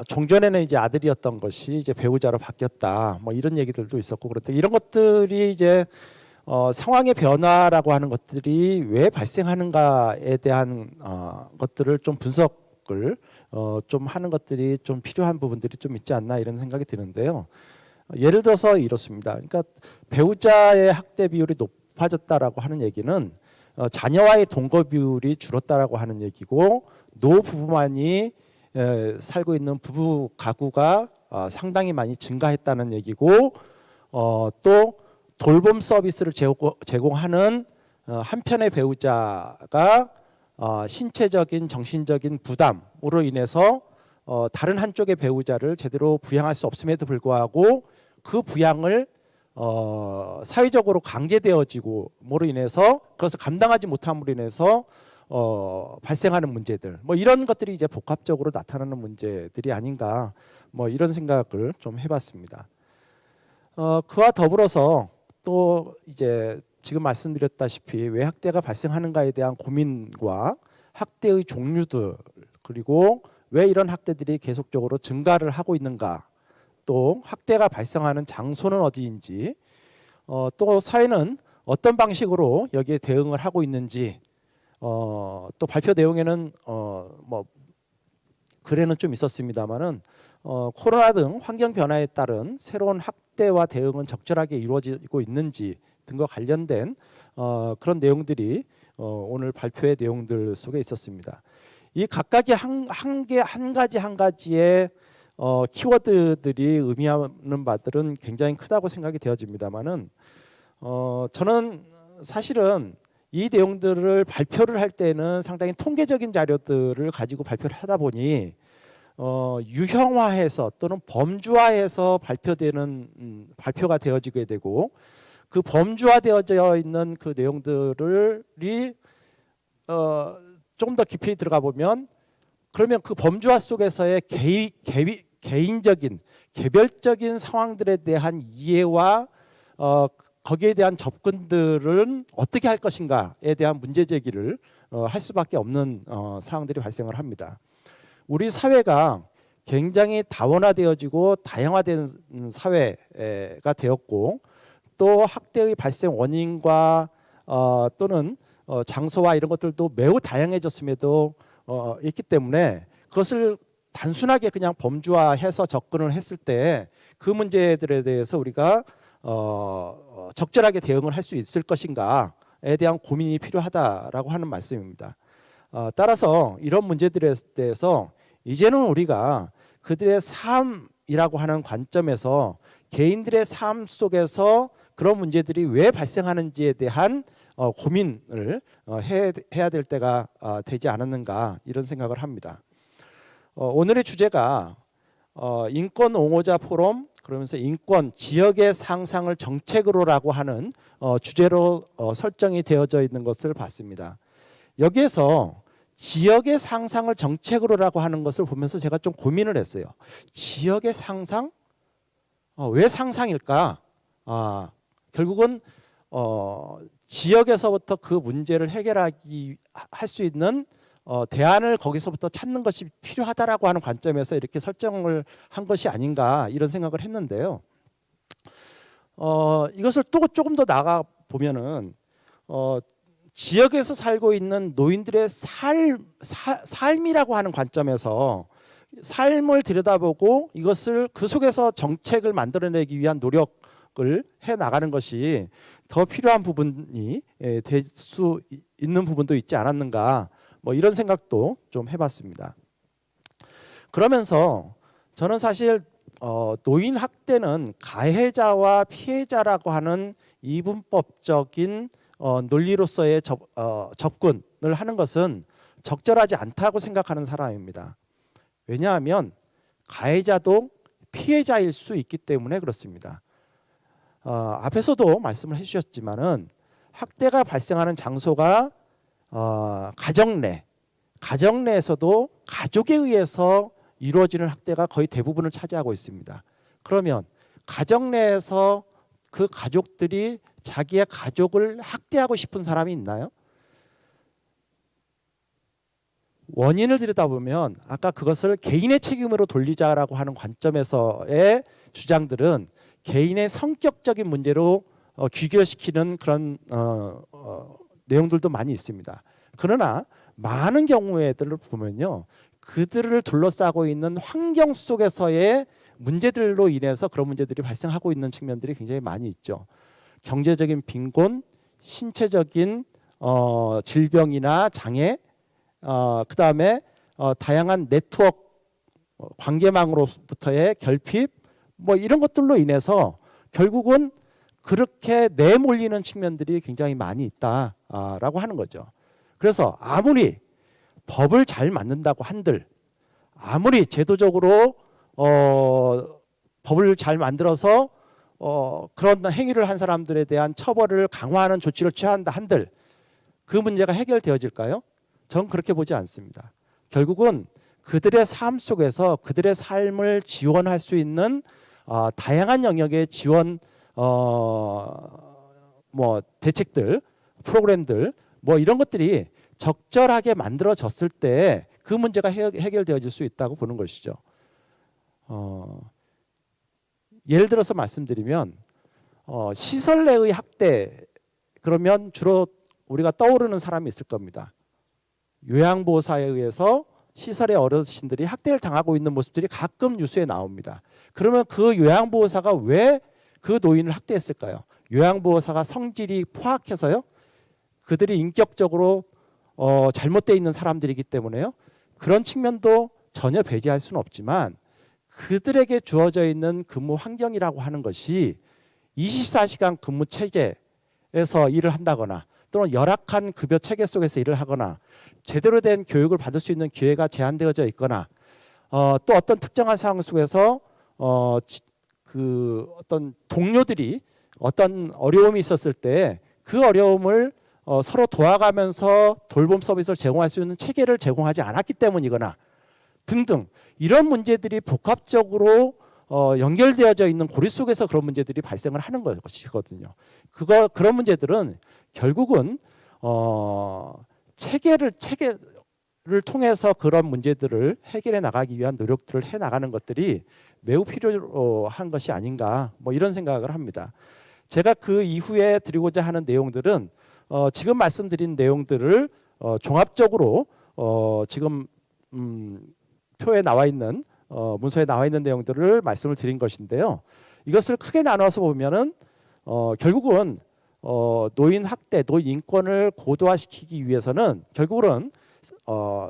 종전에는 이제 아들이었던 것이 이제 배우자로 바뀌었다, 뭐 이런 얘기들도 있었고 그런데 이런 것들이 이제 상황의 변화라고 하는 것들이 왜 발생하는가에 대한 것들을 좀 분석을 좀 하는 것들이 좀 필요한 부분들이 좀 있지 않나 이런 생각이 드는데요. 예를 들어서 이렇습니다. 그러니까 배우자의 학대 비율이 높아졌다라고 하는 얘기는 자녀와의 동거 비율이 줄었다라고 하는 얘기고 노부부만이 살고 있는 부부 가구가 상당히 많이 증가했다는 얘기고 또 돌봄 서비스를 제공하는 한편의 배우자가 신체적인 정신적인 부담으로 인해서 다른 한쪽의 배우자를 제대로 부양할 수 없음에도 불구하고 그 부양을 사회적으로 강제되어지고로 인해서 그것을 감당하지 못함으로 인해서 발생하는 문제들 뭐 이런 것들이 이제 복합적으로 나타나는 문제들이 아닌가 뭐 이런 생각을 좀 해봤습니다. 그와 더불어서 또 이제 지금 말씀드렸다시피 왜 학대가 발생하는가에 대한 고민과 학대의 종류들 그리고 왜 이런 학대들이 계속적으로 증가를 하고 있는가 또 학대가 발생하는 장소는 어디인지 또 사회는 어떤 방식으로 여기에 대응을 하고 있는지 또 발표 내용에는 뭐 글에는 좀 있었습니다만은 코로나 등 환경 변화에 따른 새로운 학대와 대응은 적절하게 이루어지고 있는지 등과 관련된 그런 내용들이 오늘 발표의 내용들 속에 있었습니다. 이 각각의 한 가지의 키워드들이 의미하는 바들은 굉장히 크다고 생각이 되어집니다만은 저는 사실은 이 내용들을 발표를 할 때는 상당히 통계적인 자료들을 가지고 발표를 하다 보니 유형화해서 또는 범주화해서 발표가 되어지게 되고 그 범주화되어져 있는 그 내용들이 조금 더 깊이 들어가 보면 그러면 그 범주화 속에서의 개인적인 개별적인 상황들에 대한 이해와 거기에 대한 접근들은 어떻게 할 것인가에 대한 문제 제기를 할 수밖에 없는 상황들이 발생을 합니다. 우리 사회가 굉장히 다원화되어지고 다양화된 사회가 되었고 또 학대의 발생 원인과 또는 장소와 이런 것들도 매우 다양해졌음에도 있기 때문에 그것을 단순하게 그냥 범주화해서 접근을 했을 때 그 문제들에 대해서 우리가 적절하게 대응을 할 수 있을 것인가에 대한 고민이 필요하다라고 하는 말씀입니다. 따라서 이런 문제들에 대해서 이제는 우리가 그들의 삶이라고 하는 관점에서 개인들의 삶 속에서 그런 문제들이 왜 발생하는지에 대한 고민을 해야 될 때가 되지 않았는가 이런 생각을 합니다. 오늘의 주제가 인권 옹호자 포럼 그러면서 인권 지역의 상상을 정책으로라고 하는 주제로 설정이 되어져 있는 것을 봤습니다. 여기에서 지역의 상상을 정책으로라고 하는 것을 보면서 제가 좀 고민을 했어요. 지역의 상상? 왜 상상일까? 결국은 지역에서부터 그 문제를 해결하기 할 수 있는 대안을 거기서부터 찾는 것이 필요하다라고 하는 관점에서 이렇게 설정을 한 것이 아닌가 이런 생각을 했는데요. 이것을 또 조금 더 나가 보면은 지역에서 살고 있는 노인들의 삶이라고 하는 관점에서 삶을 들여다보고 이것을 그 속에서 정책을 만들어내기 위한 노력을 해 나가는 것이 더 필요한 부분이 될 수 있는 부분도 있지 않았는가, 뭐 이런 생각도 좀 해봤습니다. 그러면서 저는 사실 노인 학대는 가해자와 피해자라고 하는 이분법적인 논리로서의 접근을 하는 것은 적절하지 않다고 생각하는 사람입니다. 왜냐하면 가해자도 피해자일 수 있기 때문에 그렇습니다. 앞에서도 말씀을 해주셨지만은 학대가 발생하는 장소가 가정 내에서도 가족에 의해서 이루어지는 학대가 거의 대부분을 차지하고 있습니다. 그러면 가정 내에서 그 가족들이 자기의 가족을 학대하고 싶은 사람이 있나요? 원인을 들여다보면 아까 그것을 개인의 책임으로 돌리자라고 하는 관점에서의 주장들은 개인의 성격적인 문제로 귀결시키는 그런 내용들도 많이 있습니다. 그러나 많은 경우에들을 보면요, 그들을 둘러싸고 있는 환경 속에서의 문제들로 인해서 그런 문제들이 발생하고 있는 측면들이 굉장히 많이 있죠. 경제적인 빈곤, 신체적인 질병이나 장애, 그 다음에 다양한 네트워크 관계망으로부터의 결핍, 뭐 이런 것들로 인해서 결국은 그렇게 내몰리는 측면들이 굉장히 많이 있다라고 하는 거죠. 그래서 아무리 법을 잘 만든다고 한들, 아무리 제도적으로 법을 잘 만들어서 그런 행위를 한 사람들에 대한 처벌을 강화하는 조치를 취한다 한들 그 문제가 해결되어질까요? 전 그렇게 보지 않습니다. 결국은 그들의 삶 속에서 그들의 삶을 지원할 수 있는 다양한 영역의 지원 뭐 대책들, 프로그램들 뭐 이런 것들이 적절하게 만들어졌을 때 그 문제가 해결되어질 수 있다고 보는 것이죠. 예를 들어서 말씀드리면 시설 내의 학대 그러면 주로 우리가 떠오르는 사람이 있을 겁니다. 요양보호사에 의해서 시설의 어르신들이 학대를 당하고 있는 모습들이 가끔 뉴스에 나옵니다. 그러면 그 요양보호사가 왜 그 노인을 학대했을까요? 요양보호사가 성질이 포악해서요? 그들이 인격적으로 잘못되어 있는 사람들이기 때문에요. 그런 측면도 전혀 배제할 수는 없지만 그들에게 주어져 있는 근무 환경이라고 하는 것이 24시간 근무 체제에서 일을 한다거나 또는 열악한 급여 체계 속에서 일을 하거나 제대로 된 교육을 받을 수 있는 기회가 제한되어져 있거나 또 어떤 특정한 상황 속에서 그 어떤 동료들이 어떤 어려움이 있었을 때 그 어려움을 서로 도와가면서 돌봄 서비스를 제공할 수 있는 체계를 제공하지 않았기 때문이거나 등등 이런 문제들이 복합적으로 연결되어져 있는 고리 속에서 그런 문제들이 발생을 하는 것이거든요. 그런 문제들은 결국은 체계를 통해서 그런 문제들을 해결해 나가기 위한 노력들을 해 나가는 것들이 매우 필요한 것이 아닌가 뭐 이런 생각을 합니다. 제가 그 이후에 드리고자 하는 내용들은 지금 말씀드린 내용들을 종합적으로 지금 표에 나와 있는 문서에 나와 있는 내용들을 말씀을 드린 것인데요. 이것을 크게 나눠서 보면은 결국은 노인 학대, 노인 인권을 고도화시키기 위해서는 결국은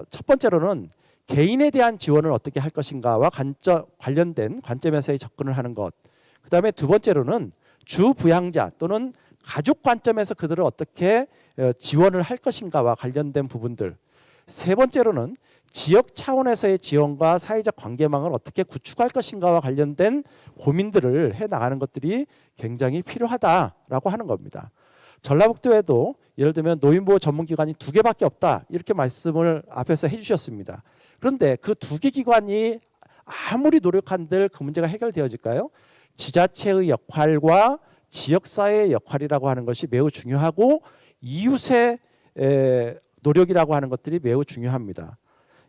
첫 번째로는 개인에 대한 지원을 어떻게 할 것인가와 관련된 관점에서의 접근을 하는 것. 그다음에 두 번째로는 주부양자 또는 가족 관점에서 그들을 어떻게 지원을 할 것인가와 관련된 부분들. 세 번째로는 지역 차원에서의 지원과 사회적 관계망을 어떻게 구축할 것인가와 관련된 고민들을 해 나가는 것들이 굉장히 필요하다라고 하는 겁니다. 전라북도에도 예를 들면 노인보호 전문기관이 2개밖에 없다 이렇게 말씀을 앞에서 해주셨습니다. 그런데 그 2개 기관이 아무리 노력한들 그 문제가 해결되어질까요? 지자체의 역할과 지역사회의 역할이라고 하는 것이 매우 중요하고 이웃의 노력이라고 하는 것들이 매우 중요합니다.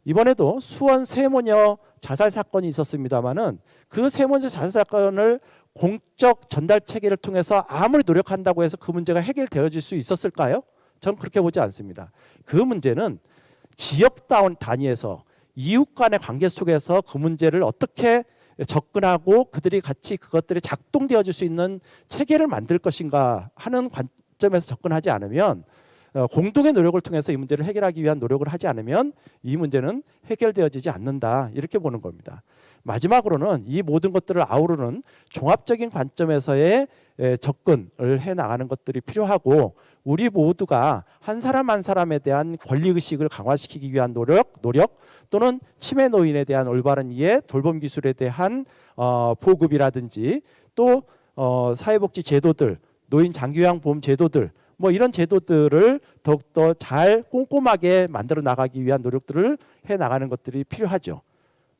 이번에도 수원 세모녀 자살 사건이 있었습니다마는 그 세모녀 자살 사건을 공적 전달 체계를 통해서 아무리 노력한다고 해서 그 문제가 해결되어질 수 있었을까요? 전 그렇게 보지 않습니다. 그 문제는 지역 단위에서 이웃 간의 관계 속에서 그 문제를 어떻게 접근하고 그들이 같이 그것들이 작동되어질 수 있는 체계를 만들 것인가 하는 관점에서 접근하지 않으면 공동의 노력을 통해서 이 문제를 해결하기 위한 노력을 하지 않으면 이 문제는 해결되어지지 않는다 이렇게 보는 겁니다. 마지막으로는 이 모든 것들을 아우르는 종합적인 관점에서의 접근을 해나가는 것들이 필요하고 우리 모두가 한 사람 한 사람에 대한 권리의식을 강화시키기 위한 노력 또는 치매 노인에 대한 올바른 이해, 돌봄 기술에 대한 보급이라든지 또 사회복지 제도들, 노인 장기요양보험 제도들 뭐 이런 제도들을 더욱더 잘 꼼꼼하게 만들어 나가기 위한 노력들을 해 나가는 것들이 필요하죠.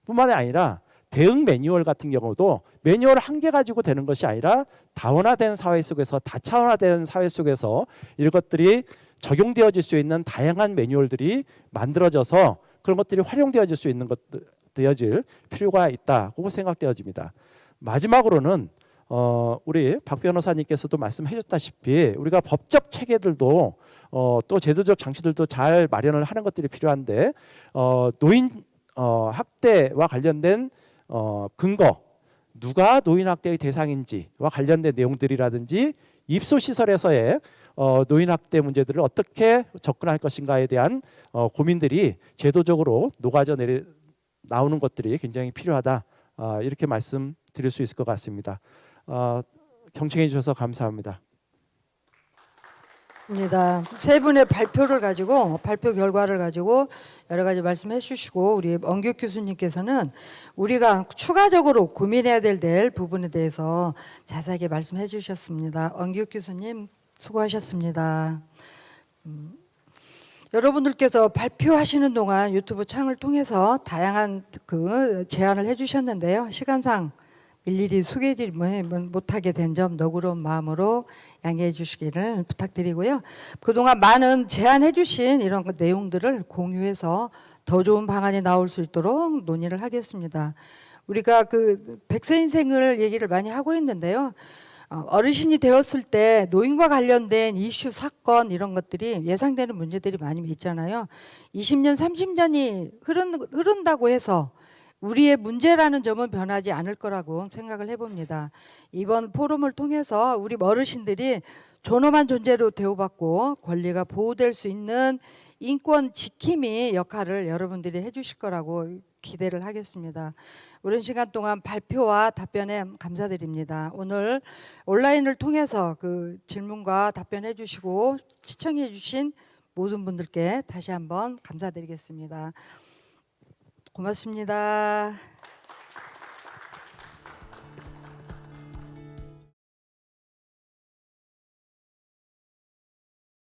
뿐만 아니라 대응 매뉴얼 같은 경우도 매뉴얼 한 개 가지고 되는 것이 아니라 다원화된 사회 속에서 다차원화된 사회 속에서 이런 것들이 적용되어질 수 있는 다양한 매뉴얼들이 만들어져서 그런 것들이 활용되어질 수 있는 되어질 필요가 있다고 생각되어집니다. 마지막으로는 우리 박 변호사님께서도 말씀해 주셨다시피 우리가 법적 체계들도 또 제도적 장치들도 잘 마련을 하는 것들이 필요한데 노인 학대와 관련된 근거 누가 노인 학대의 대상인지와 관련된 내용들이라든지 입소 시설에서의 노인 학대 문제들을 어떻게 접근할 것인가에 대한 고민들이 제도적으로 녹아져 나오는 것들이 굉장히 필요하다 이렇게 말씀드릴 수 있을 것 같습니다. 경청해 주셔서 감사합니다. 세 분의 발표 결과를 가지고 여러 가지 말씀해 주시고 우리 엄규 교수님께서는 우리가 추가적으로 고민해야 될 부분에 대해서 자세하게 말씀해 주셨습니다. 엄규 교수님 수고하셨습니다. 여러분들께서 발표하시는 동안 유튜브 창을 통해서 다양한 제안을 해주셨는데요. 시간상 일일이 소개해드리지 못하게 된 점 너그러운 마음으로 양해해 주시기를 부탁드리고요. 그동안 많은 제안해 주신 이런 내용들을 공유해서 더 좋은 방안이 나올 수 있도록 논의를 하겠습니다. 우리가 100세 인생을 얘기를 많이 하고 있는데요. 어르신이 되었을 때 노인과 관련된 이슈, 사건 이런 것들이 예상되는 문제들이 많이 있잖아요. 20년, 30년이 흐른다고 해서 우리의 문제라는 점은 변하지 않을 거라고 생각을 해봅니다. 이번 포럼을 통해서 우리 어르신들이 존엄한 존재로 대우받고 권리가 보호될 수 있는 인권 지킴이 역할을 여러분들이 해주실 거라고 기대를 하겠습니다. 오랜 시간 동안 발표와 답변에 감사드립니다. 오늘 온라인을 통해서 질문과 답변해 주시고 시청해 주신 모든 분들께 다시 한번 감사드리겠습니다. 고맙습니다.